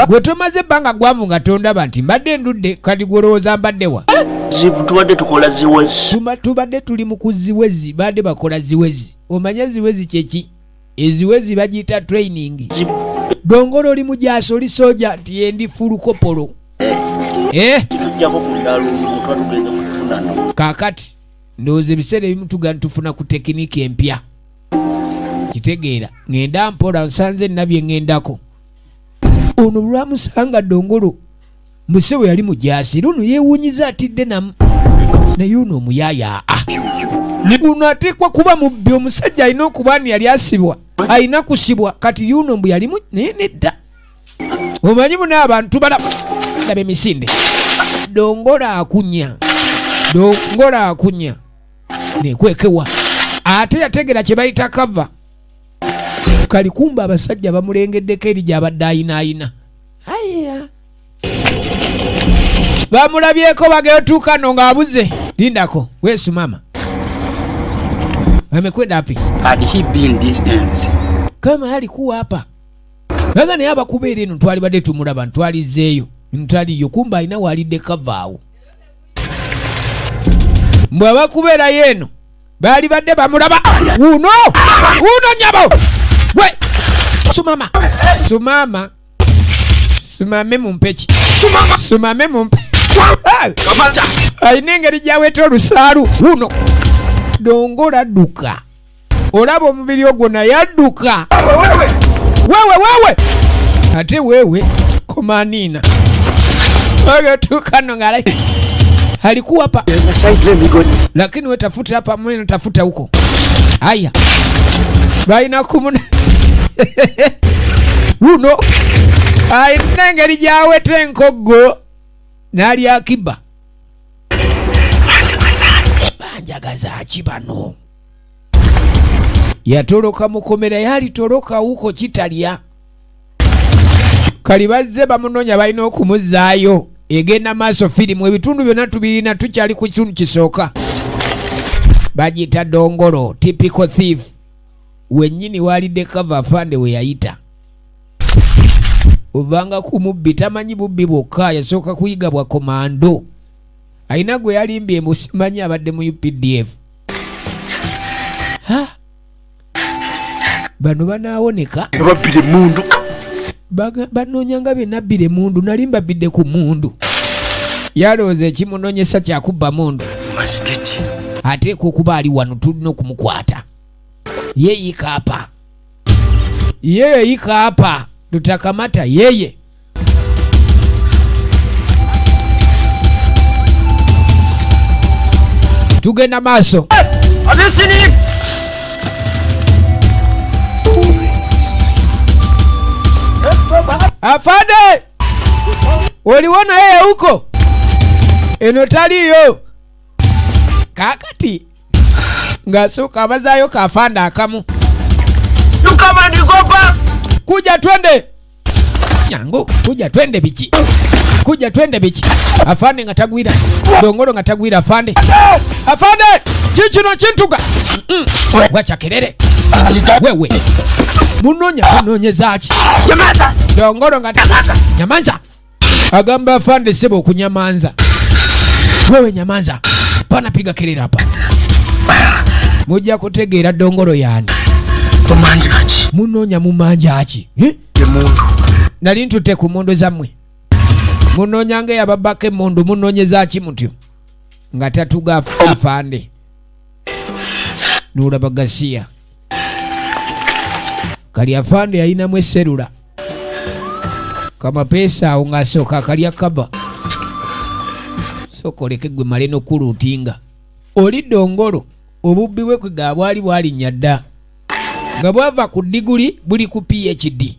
Gwe tomaze ebbanga gwavu nga tondaba nti mbadde ndudde kati gwolowooza mbaddewa. Tubadde tukola ziwezi. Tubadde tuli mu kuziwezi. Badde bakola ziwezi. Omanye ziwezi kyeki? Eziwezi bagiyita training. Dongolo oli mujaasi oli soja nti yendi fulu kopolo. Kakati ndowooza ebiseera ebimu tugenda tufuna ku tekiniki empya. Kitegeera ngenda mpola nsanze nabye ngendako. Ono lwamusanga Dongolo musewe yali mujaasi luno yeewuunyiza atidde namu. Naye ono omuyaya uno ateekwa kuba mubbi. Omusajja alina okuba ni yali asibwa. Alina kusibwa kati yuno mbu yali naye nedda. Omanyi buna abantu balaba emisinde. Dongolo akunya. Nekwekewa. Ate yategera kye bayita kava. Kali kumba abasajja bamulengeddeko eri gy'abadde ayina. Aya. Bamulabyeko bageetuuka no ng'abuze. Lindako, weesu mama. Amekwenda wapi? Had he been this ends? Kama alikuwa hapa. Sasa ne aba kubere ino twali bade tumulaba ntwalizeeyo. Ntwaliyo kumba ina walide kavaawo. Mbwa kubera yeno. Bali badde bamulaba. Uno nyabo. We. Sumame mumpechi. Sumame mumpe. Kamata. Ainengeri jaweto olusalu. Uno. Dongola duka. Olaba omubiri ogwo na yadduka. Wewe. Ate wewe komanina. Oyo tukano ngala. Alikuwa hapa. Lakini wewe tafuta hapa, mimi tafuta huko. Haya. Baina kumuna. Uno. Ai nengeri jawe tenkogo. Nali akiba. Banjagaza chibano. Yatoroka mukomera yali toroka huko Kitalya. Kalibazze bamunonya balina okumuzaayo. Egenda maaso filimu ebitundu byonna tubirina tukyali ku kitundu kisooka. Bagita Dongolo, typical thief. Wennyini walidde cover afande we yayita. Ovanga kumubbi tamanyi bubbi bwokka, yasooka kuyiga bwa komando. Ayina gwe yalimbye musimanyi abadde mu UPDF. Ha? Bano banaawoneka. Babbire mundu. Banonyanga bye nabbire mundu, nalimba bidde ku mundu. Yalowooza ekimunonyesa kyakubba mundu. Masiketi. Ate kukuba ali wano tulina okumukwata. Yeyika hapa. Tutakamata yeye. Tugenda maaso. Abisini. Afande! Uliona yeye huko? Eno taliyo. Kakati. Ngasuka bazayo kafanda akamu. Nukama ndigopa. Kuja twende. Nyango, kuja twende bichi. Afande ngatagwira. Dongolo ngatagwira afande. Afande! Chichino chintuka. Wacha kelele. Wewe. Munonyeza ki? Nyamaza. Dongolo ngatagata. Nyamanza. Agamba afande sebo kunyamanza. Wewe nyamanza. Pana piga kelele hapa. Mujja kutegeera Dongolo yani. Kumanjachi. Munonya mumanjachi. Mundu. Nali ntute ku mondo zammwe. Munonyange yababake mondo munonyeza ki mutyo. Ngatatuga afande. Nula bagasia. Kali afande yaina mweserula. Kama pesa ungasoka kali akaba. Sokoleke gwe maleno kulutinga. Oli Dongolo obubbi bwe kwegabwali bwali nyadda. Ngabwava ku diguli buli ku PhD.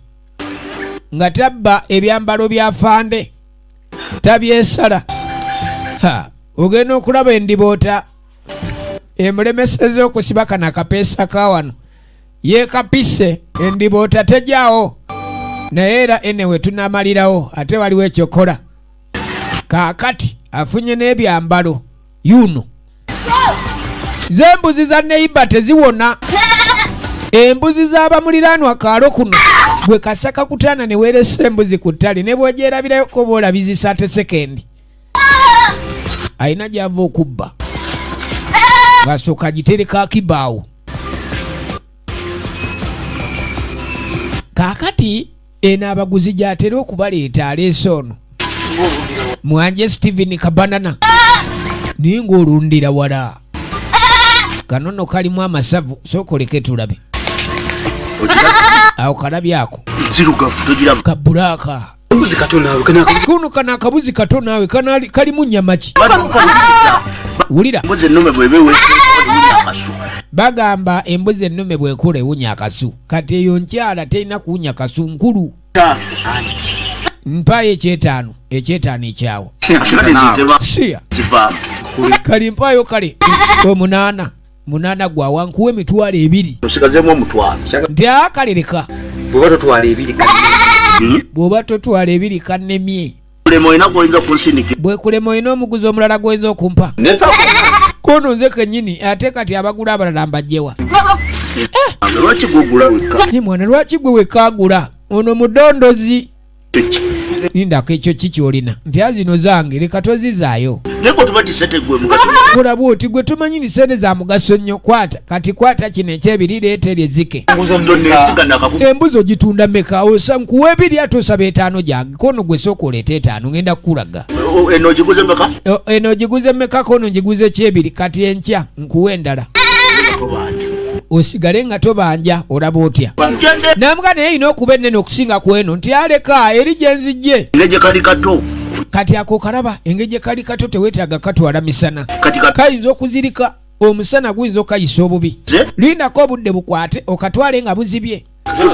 Ngatabba ebyambalo bya afande. Tabyesala. Ogenda okulaba endiboota. Emulemeseza okusibaka na kapesa kawano. Ye kapise endiboota tejaawo. Naye era enewe tunamalirawo ate waliwo ekyokola. Kaakati afunye n'ebyambalo. Yuno. Zembuzi za neiba teziwona. Embuzi z'abamuliranwa kaalo kuno. Bwe kasaka kutana ne weeresa embuzi ku ttale ne bw'ogyerabirayo ko bw'olabizisa ate sekendi. Ayina gy'ava okubba. Ng'asooka agitereka akibaawo. Kaakati eno abaguzi gy'atera okubaleeta aleese ono. Mwanje Steven Kabanana. Naye ng'olundira wala. Kanono kalimu amasavu sookoleke tulabe. Awo kalabyako. Zirugavu togiraba. Kabulaka. Kabuzi kato nawe kuno kana akabuzi kato nawe kalimu nyama ki? Wulira. Embuzi ennume bw'ebewe akasu. Bagamba embuzi ennume bw'ekula ewunya akasu. Kati eyo nkyala terina kuwunya akasu nkulu. Mpayo ekyetaano ekyawo. Siya. Kali mpayo kale. Omunaana. Munaana gwa wankuwe emitwalo 2. Osigazemu omutwalo. Nti akalirika. Bw'oba totwala 2 kanne. Bw'oba totwala 2 kannemye. Kulema oyina gw'oyinza kunsindikira. Bwe kulema oyina omuguzi omulala gw'oyinza okumpa. kono nze kenyini ate kati abagula abalala mbajjewa. Lwaki gugula weka? Ni mwana lwaki gwe wekagula ono mudondozi. Nindako ekyo kikyolina nti azino zange leka tozizaayo. Neko tubati sete gwe mugaso. Kulaba oti gwe tumanyi ni sente za mugaso nnyo. Kwata kati kwata kino ekyebiri leeta eryezike. Embuzi ogitunda meka osa nkuwa ebiri ate osaba 5 gyange kono gwe sooka oleeta 5 ngenda kukulaga. Eno ogiguze meka? Eno ogiguze meka kono ngiguze kyebiri kati enkya nkuwa endala. Osigale nga tobanja olaba otya. Namuga naye ino okuba ennene okusinga ku eno nti aleka eri gye nzijje. Ngeje kali kato. Kati ako kalaba engeje kali kato teweetaaga katwala misana. Kati kayinza okuzirika omusana guyinza okayisa obubi. Lindako obudde bukwate okatwale nga buzibye.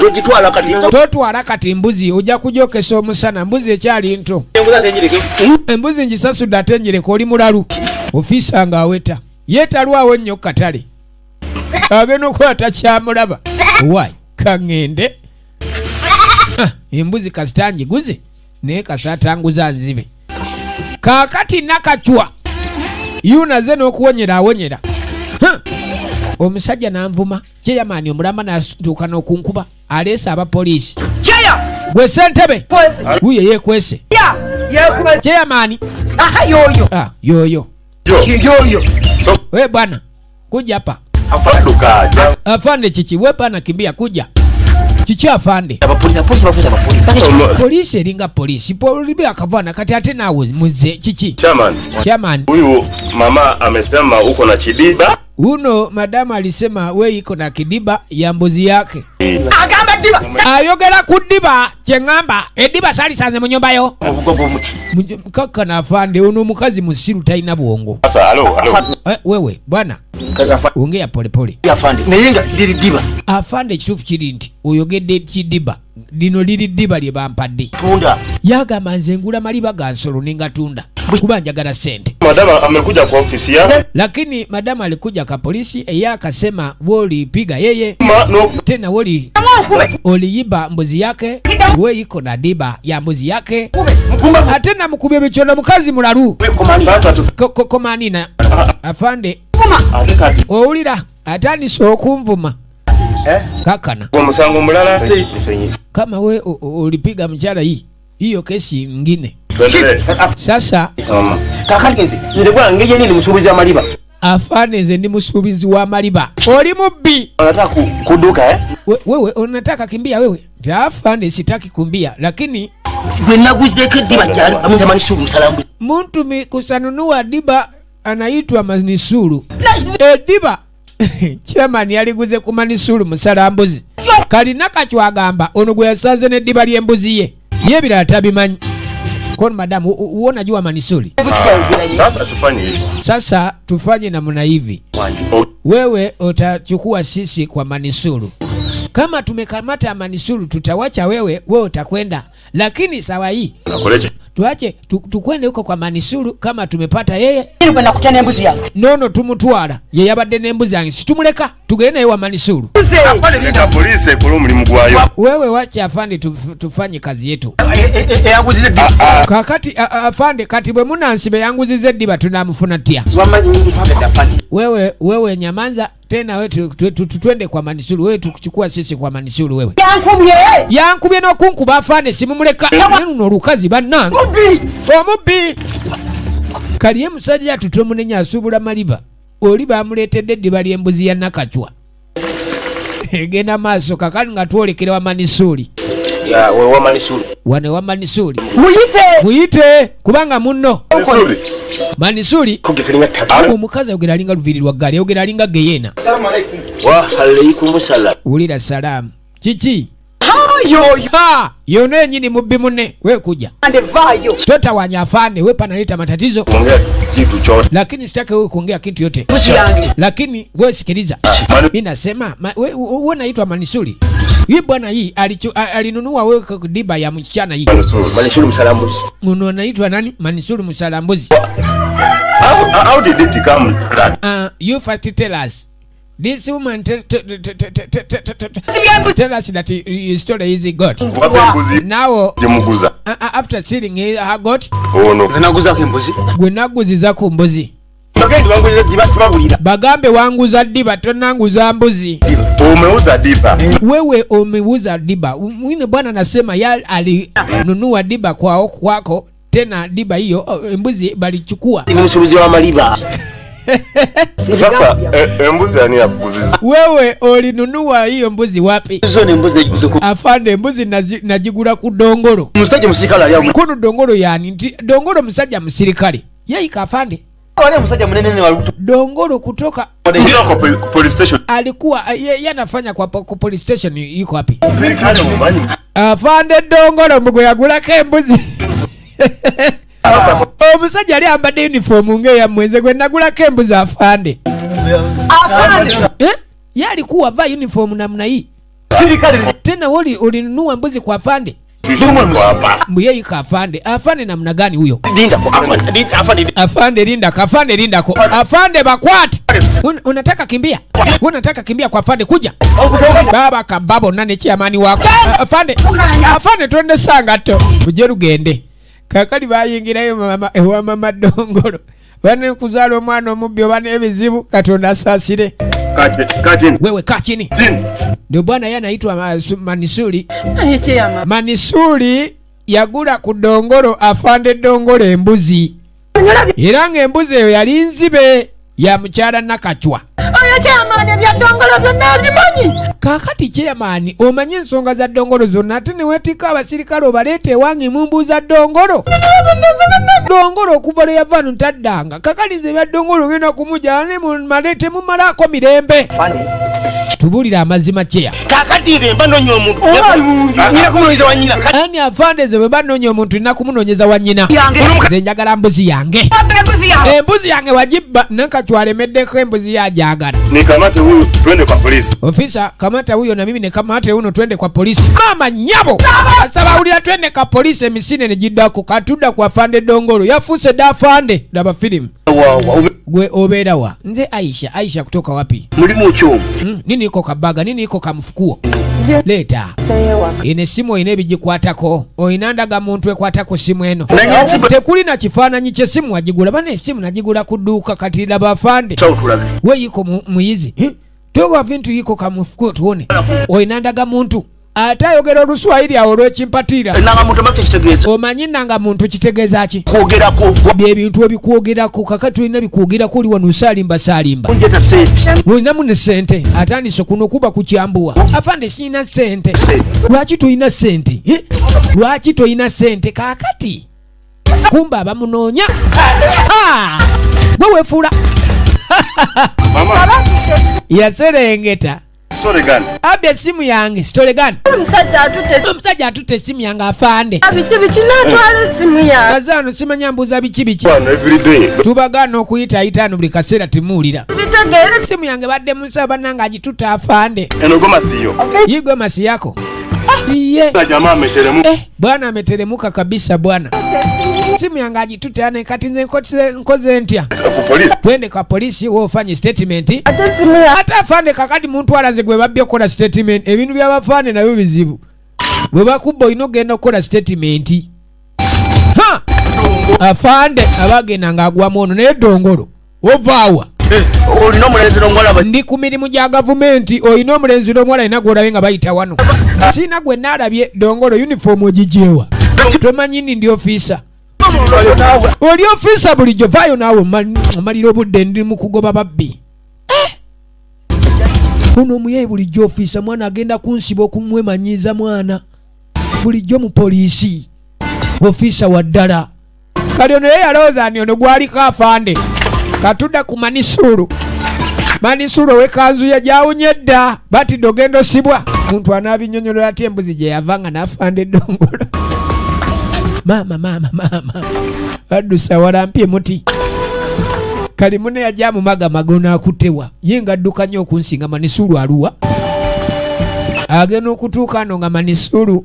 Togitwala kati. Totwala kati mbuzi ojja kujokesa omusana mbuzi ekyali nto. Embuzi ngisasudde ate njireko oli mulalu. Ofiisa nga aweta. Yeetalwawo nnyo katale. Agenda okwata kyamulaba. Wai kaŋŋende. Embuzi kasita ngiguze naye kasatanguza nzibe. Kaakati nakacwa yunaze n'okuwonyera awonyera. Omusajja nanvuma kyeyamaani omulamba natuuka n'okunkuba aleese abapoliisi. Gwe ssentebe wuye yeekwese kyeyamaani. Yoyo we bwana kuja pa afande kiki we bwana kimbia kuja kiki afande polisi eringa polisi polibi akavana kati ate nawe muze kiki chairman huyu mama amesema uko na kidiba. Uno madama alisema we iko na kidiba ya mbuzi yake. Agamba diba. Ayogera ku diba kyengamba ediba sali sanze mu nyumba yo. Kaka na afande uno mukazi musiru taina bwongo. Sasa halo. Wewe bwana. Ongea pole pole. Afande. Neyinga diri diba. Afande kitufu kiri nti oyogedde kidiba. Lino liri diba lye bampadde. Tunda. Yagamba nze ngula maliba ga nsolo ninga tunda. Kuba njagala sente. Madama amekuja kwa ofisi yake. Lakini madama alikuja kwa polisi eye akasema woli piga yeye. No. Tena woli oliiba mbuzi yake. We iko na diba ya mbuzi yake. Atena mkubye bichono mukazi mulalu. Sasa komanina. Afande. Owulira atani sokumvuma. Kakana. Kwa musango mulala. Kama we ulipiga mchana hii. Hiyo kesi nyingine. Sasa kakati nze kwa ngeje nini musubizi wa maliba. Afande nze ndi musubizi wa maliba. Oli mubbi. Unataka kuduka Wewe unataka kimbia wewe? Afande sitaki kumbia lakini gwe naguze diba cyane amutamani suru msalambu. Muntu kusanunua diba anaitwa manisuru. Diba chairman yaliguze ku manisuru musalambuzi. Kalina kachwagamba ono gwe yasanze ne diba lyembuzi ye. Yebira tabimanyi. Kwa madamu uona jua manisuri. Sasa tufanye hivi. Sasa tufanye namna hivi. Wewe utachukua sisi kwa manisuru. Kama tumekamata manisuru tutawacha wewe utakwenda. Lakini sawa hii. Nakuleje. Tuache tukwende huko kwa manisuru kama tumepata yeye. Ili kwenda kutana embuzi yangu. Nono tumutwala. Ye yabadde n'embuzi yange. Situmuleka tugende wa manisuru. Afande nita polisi kulu mulimu gwayo. Wewe wacha afande tufanye kazi yetu. Yanguzize diba. Kakati afande kati bwe munansibe yanguzize diba tunamufuna tia. Wewe nyamanza tena wewe twende kwa manisuru. Wewe tukuchukua sisi kwa manisuru wewe. Yankubye no kunkuba afande simumuleka. Nuno lukazi bananga. Omubi. Kaliye musajja tutomunenya asubula maliba. Oli bamuletedde diba lyembuzi ya nakachwa. Egena maso kakani nga twolekere wa manisuri. Ya wa manisuri. Wane wa manisuri. Muyite kubanga munno. Manisuri kugekelinga tabu. Omukazi ogera linga luviri lwa gali ogera linga geyena. Assalamu alaykum. Wa alaykum salam. Ulira salam. Chichi. yo Yono nyini mubbi munne we kuja. ande vayo. Tota wanyafane we panaleta matatizo. Kuongea kitu chote. Lakini sitaki wewe kuongea kitu yote. Lakini wewe sikiliza. Mimi nasema wewe unaitwa manisuri. Hii bwana hii alinunua wewe diba ya mchana hii. Manisuri msalambuzi. Unaitwa nani? Manisuri msalambuzi. How did it come that? You first tell us. This woman tell us that his story is got. Now after seeing her got. Oh no. Zinaguza kimbuzi. Gwe naguziza ku mbuzi. bagende banguze diba tubabulira. Bagambe wanguza diba tonanguza mbuzi. Umeuza diba. Wewe umeuza diba. Mwine bwana nasema ya alinunua diba kwako tena diba hiyo mbuzi balichukua. Ni msubuzi wa maliba. Sasa mbuzi ani yakuziza. Wewe ulinunua hiyo mbuzi wapi? Hizo ni mbuzi zikuzuku. Afande mbuzi najigula ku dongolo. Musajja musirikale ali amu. Kuno dongolo yani dongolo musajja musirikale. Yeye kafande. Wale musajja munene ni walutu. Dongolo kutoka Ndio kwa police station. alikuwa yeye anafanya kwa police station iko wapi? Serikali mumanyi. Afande dongolo mugo yagula kembuzi. Omusajja ali ambadde uniform ngeya mweze gwe nagula kembuzi afande. Afande. Yali kuwa va uniform namna hii. Serikali Tena ulinunua mbuzi kwa afande. Mbuye yika afande. Afande namna gani huyo? dinda kwa afande. Afande linda kafande linda ko. Afande bakwati. Unataka kimbia? Unataka kimbia kwa afande kuja. Baba kababo nane chiamani wako. Afande twende sanga to. Uje rugende. Kakali bayingirayo mama ewa mama dongolo. Bane kuzala omwana omubbi bane ebizibu katonda asasire. Kachini. Wewe kaa chini. Ndio bwana yeye anaitwa Manisuri. Ayecheyama. Manisuri yagula ku dongolo afande dongolo embuzi. Era ng'embuzi eyo yali nzibe ya mukyala Nakachwa. Oyo chairman bya dongolo byonna bimanyi. Kakati chairman omanyi ensonga za dongolo zonna ate ne weetika abasirikale obaleete ewange mumbuuza dongolo. Dongolo okuva lwe yava ntaddanga kakalize bya dongolo genda kumujja ne mu malete mu malako mirembe. Tubulira amazima kyeya. Kakati ze banonyo omuntu. Nina kumunoonyeza wanyina. Ani afande ze bwe banoonya omuntu nina kumunoonyeza wanyina. Nze njagala mbuzi yange. Embuzi yange wajibba Nakachwa alemeddeko embuzi yajagala. Nikamate huyu twende kwa polisi. Ofisa kamata huyo na mimi nikamate huyo twende kwa polisi. Mama nyabo. Asaba ulira twende kwa polisi emisine nejiddako katuda kwa afande dongolo. Yafuse da afande daba film. Gwe obera wa. Nze Aisha kutoka wapi? Mulimu kyo. Nini iko kabaga? Nini iko kamfukuo? Leta. Ine simu ine bijikwatako. Oinandaga muntu ekwatako simu eno. Tekuli na kifaananyi kye simu wajigula. Bane simu najigula kuduka katira bafande. We yiko muyizi. Togo vintu yiko kamfukuo tuone. Oinandaga muntu. Ate ayogera Oluswahili awo lwekimpatira. Nanga muntu amate kitegeeza. Omanyi nanga muntu kitegeeza ki? Kwogerako. Bye bintu ebikwogerako kakati olina bikwogerako oli wano salimba. Njeta sente. Olina mune sente. Atandise kuno kuba kukyambuwa. Afande sina sente. Lwaki toyina sente? Lwaki toyina sente kakati? Kumba abamunoonya. Gwe wefuula. Yaserengeta. Story gani? Abya simu yange. Story gani? Omusajja atutte simu yange afande. Abiki bikinatwala simu ya. Kazano simanya mbuza biki. Bwana every day. Tubagana okuyita buli kaseera temuwulira. Bitegere Simu yange badde musaba nanga agituta afande. Eno goma siyo. Yigwe masi yako. Iye. Na jamaa ameteremu. Bwana ameteremuka kabisa bwana. Simu yange agituta ane kati nze nkoze ntya. Ku polisi. Twende kwa polisi wo ufanye statement. ate simu ya. Ate afande kakati muntu alaze gwe babye kola statement. Ebintu by'abafande nabyo bizibu. Bwe bakubba ino genda kola statement. Afande abagenda ngagwa ono ne dongolo. Ovaawa. Olina omulenzi n'omuwala Ndi ku mirimu gya gavumenti oyina omulenzi n'omuwala ina gw'olabe nga bayita wano. Sina gwe naalabye dongolo uniform ogijewa. Tomanyi ndi ofisa. Oli ofisa bulijjo vaayo naawe omalira obudde ndi mu kugoba babbi. Ono omuyeyi bulijjo ofisa mwana agenda kunsiba okumwemanyiiza mwana. Bulijjo mu poliisi. Ofisa wa ddala. Kali ono ye yalowooza ani ono gwaliko afande. Katudda ku Manisuru. Manisuru wekanzu ya jawunye dda. Bati dogendo sibwa. Muntu anaabinyonyola ati embuzi gye yavanga n'afande dongolo. Mama. Addusa walampye muti. Kali mune yajja mu magona akutewa. Yenga adduka nnyo okunsinga Manisuru aluwa. Agenda okutuuka ano nga Manisuru.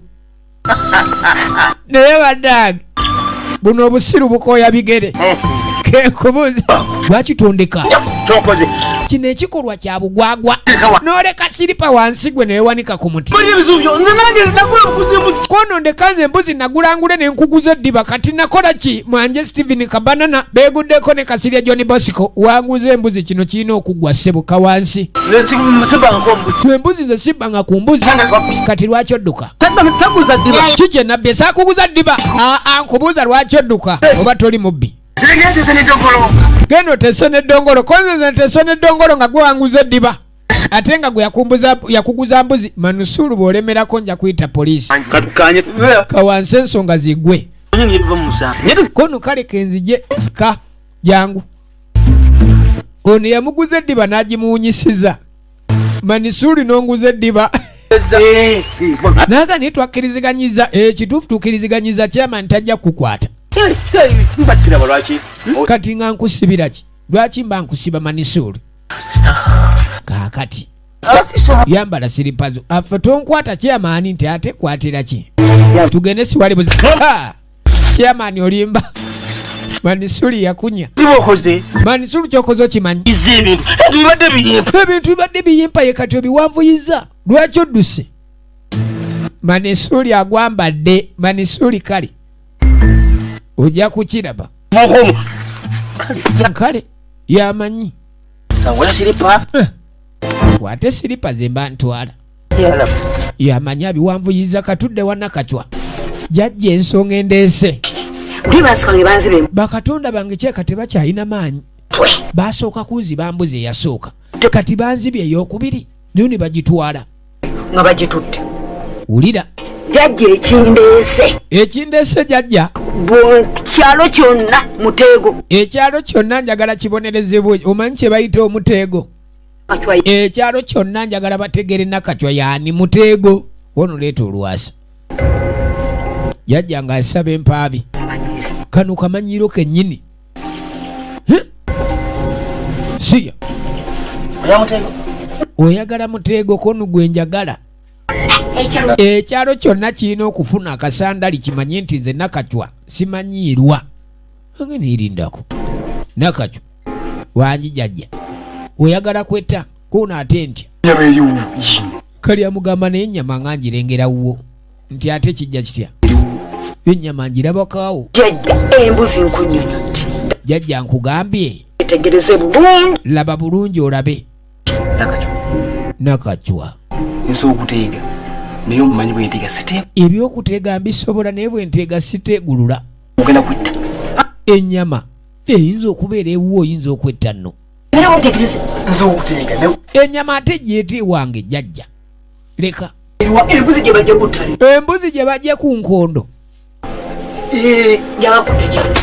Naye baddaage. Buno obusiru bukooya bigere. Kenkubuuza. Lwaki tondeka? Tokoze. kino ekikolwa kya bugwagwa n'oleka siripa wansi gwe newewanika ku muti kono ndekanze embuzi nagulangule nenkuguzza eddiba kati nakola ki mwanje Steven Kabanana beeguddeko ne Kasirya John Bosco wanguza embuzi kino kirina okuggwa ssebuka wansi embuzi nze sibbanga ku mbuzi kati lwaki odduka kiki enabbi saakuguza ddiba nkubuuza lwaki odduka oba toli mubbi genda otese n'eddongolo konze ntese n'eddongolo nga gwe wanguza eddiba ate nga gwe yakuguza mbuzi manusulu bw'olemerako nja kuyita poliisi kawansi ensonga zigwe kono kale kenzije ka jangu ono yamuguza eddiba n'agimuwunyisiza manisuli n'onguza eddiba naga naye twakkiriziganyiza ekituufu tukkiriziganyiza chairman tajja kukwata kati nga nkusibira ki lwaki mba nkusiba manisuli kaakati yambala siripazo afe tonkwata chairman nti ate kwatira ki tugende siwali buzi chairman olimba manisuli yakunya manisuli kyokoze okimanyi ebintu bibadde biyimpa ye kati obiwanvuyiza lwaki odduse manisuli agwambadde manisuli kale ojja kukiraba kale yamanyi wate siripa zemba ntwala yamanyi abiwanvuyiza katudde wanakacwa jajja ensonga endeese bakatonda bange kyeka tebakyalina maanyi basooka kunziba mbuzi eyasooka kati banzibye eyokubiri nayo ne bagitwala nga bagitutte wulira jajja ekindeese jajja kyalo kyonna muteego ekyalo kyonna njagala kibonerezebwe omanyi kye bayita omuteego ekyalo kyonna njagala bategere nakacwa yaani muteego wono leeta olwasa jajja nga asaba empaabi kano kamanyiro kennyini siya oyagala muteego kono gwe njagala ekyalo kyonna kirina okufuna akasandali kimanye nti nze nakacwa simanyiirwa ange niirindako nakacwa wangi jajja oyagala kwetta kono ate ntya kali amugamba naye ennyama nga njirengerawo nti ate kijja kitya ennyama njirabakaawo jajja embuzi nkunyonyo nti jajja nkugambye etegereze bulungi laba bulungi olabe nakacwa nso okuteega naye omumanyi bwenteega siteeka ebyokuteega mbisobola naye bwenteega siteegulula ogenda kwetta ennyama eyinza okubeera ewuwo oyinza okwetta nno nso okuteega ennyama ate gyeti wange jajja leka embuzi gye bajja kuttale embuzi gye bajja ku nkondo gyabakutta kyalo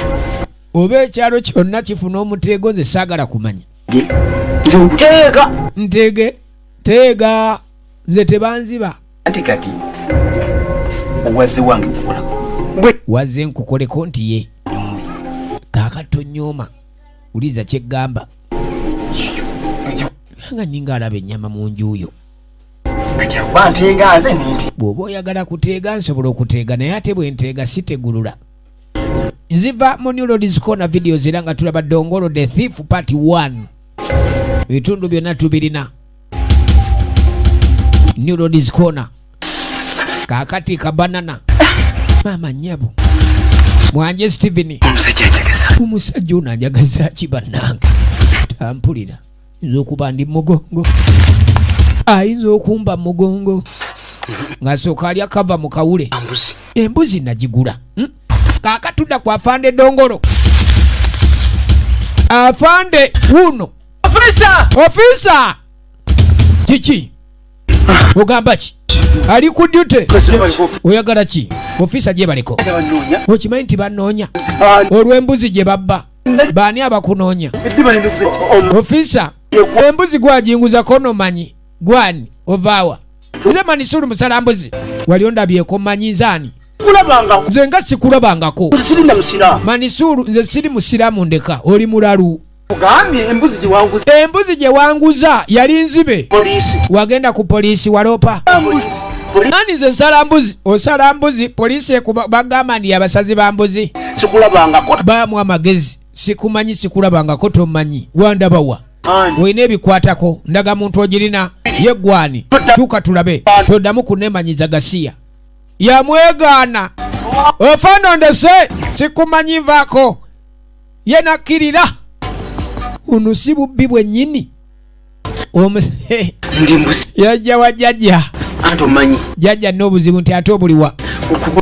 oba ekyalo kyonna kifuna omuteego nze saagala kumanya teega nteege teega nze tebanziba ate kati owazze wange kukola wazze nkukoleko nti ye kaakatto nyooma uliza kyeggamba nga ninga alaba ennyama mu njuuyo kati akuba nteega nze ninti bw'oba oyagala kuteega nsobola okuteega naye ate bwenteega sitegulula nziva mu New Roads Corner videos era nga tulaba Dongolo The Thief Part 1 ebitundu byonna tubirina New Roads Corner kaakati Kabanana maama nnyabo mwanje Steven omusajja ono anjagaza ki bannange tampulira ayinza okuba ndi mugongo ayinza okumba mugongo ng'asooka alya kava mu kawule embuzi nagigula kaakatudda ku afande Dongolo afande wuno ofisa kiki ogamba ki ali ku dyute oyagala ki ofisa gye baliko okimanyi nti bannoonya olw'embuzi gye babba baani abakunoonya ofisa embuzi gwajinguza konomanyi gwani ovaawa nze manisulu musalambuzi wali ondabyeko manyi nzaani nze nga sikulabangako manisulu nze siri musiramu ndeka oli mulalu embuzi gye wanguza yali nzibe wagenda ku poliisi walopa nani nze nsala mbuzi osala mbuzi poliisi bagamba ndi abasazi ba mbuzi bamu amagezi sikumanyi sikulabangako tomanyi wandabawa oyina ebikwatako ndaga muntu ogirina yeggwani tuuka tulabe toddamu kunemanyiza gasiya yamwegaana ofanondese sikumanyivaako yenakkirira ono si bubbi bwennyini yajja wa jjajja jjajja n'obuzibu nti ate obuliwa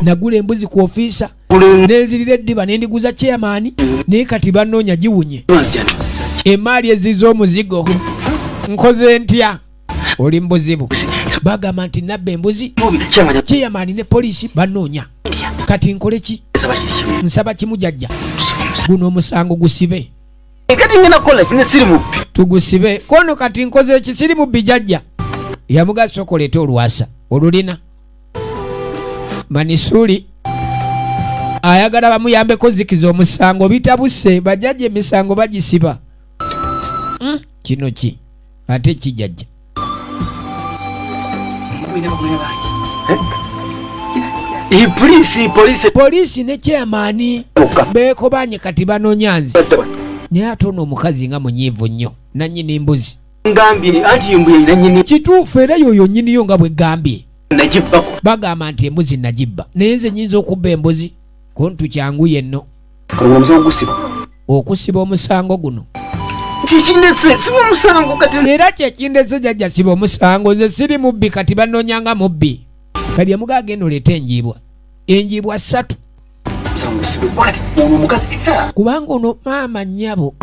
nagula embuzi ku ofiisa nenzirira eddiba nendiguza chairman naye kati bannoonya giwunye emaali eziza omuzigo nkoze ntya oli mbuzibu bagamba nti nabba embuzi chairman ne poliisi bannoonya kati nkole ki nsaba kimu jjajja guno omusango gusibe kati ngena kola sinze siri mubbi tugusibe kono kati nkoze ekisiri mubbi jjajja yamugasa okoleeta olwasa olulina manisuli ayagala bamuyambeko zikiza omusango bitabuse bajjajja emisango bagisiba kino ki ate kijjajja poliisi ne chairman beekobanye kati banoonya nze naye ate ono omukazi nga munyiivu nnyo nannyini mbuzi kituufu era yoyo nnyiniyo nga bwe gambye bagamba nti embuzi nagibba naye nze nyinza okubba embuzi kontu kyanguye nno okusiba omusango guno era kyekindese jjajja siba omusango nze siri mubbi kati banoonyanga mubbi kali amuga agenda oleeta enjiibwa 3 kubanga ono maama nnyabo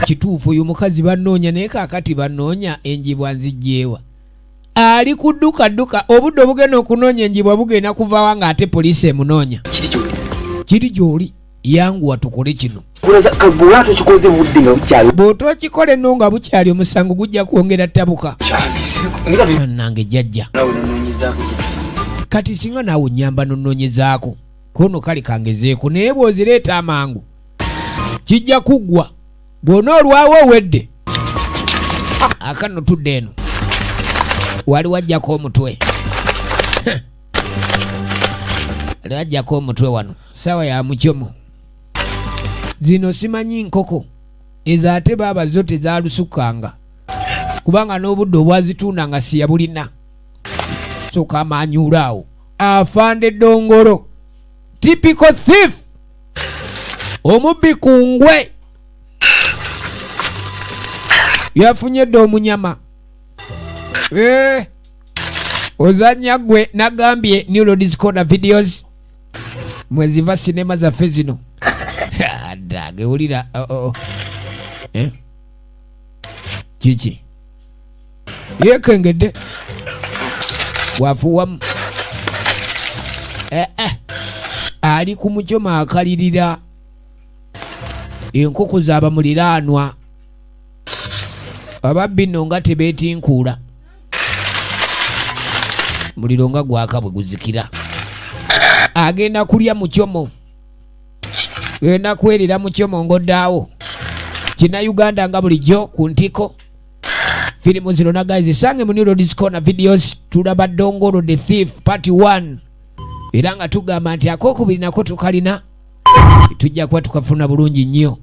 kituufu oyo mukazi banoonya naye kaakati banoonya enjibwa nzijjeewa ali kudduka obudde obugenda okunoonya enjibwa bugenda kuvaawa nga ate poliisi emunoonya kiri gy'oli yanguwa tukole kino bw'otokikole nno nga bukyali omusango gujja kwongera ttabuka nange jjajja kati singa naawe nnyamba nonnoonyezaako kono kali kangezeeko naye bw'ozireeta amangu kijja kuggwa bw'ona olwawo owedde akano tudde eno wali wajjako omutwe wali wajjako omutwe wano sawa ya mukyomo zino simanyi nkoko ezo ate baaba zo tezaalusukanga kubanga n'obudde obwazituundanga siya bulina soka amaanyuulaawo afande Dongolo typical thief omubbi kungwe yafunye dde omunyama ozanya gwe nagambye Neurodies Corner videos mweziva sinema zaffe zino dagewulira kiki yekengedde wafuwamu ali ku mukyoma akalirira enkoko zaaba muliraanwa ababbi nno nga tebeetinkuula muliro nga gwaka bwe guzikira agenda kulya mukyomo genda kwerera mukyomo ng'oddaawo kina Uganda nga bulijjo ku ntiko firimu zino nagazi zisange mu Neurodies Corner videos tulaba Dongolo the Thief part 1 era nga tugamba nti akokubiri nako tukalina tujja kuba tukafuna bulungi nnyo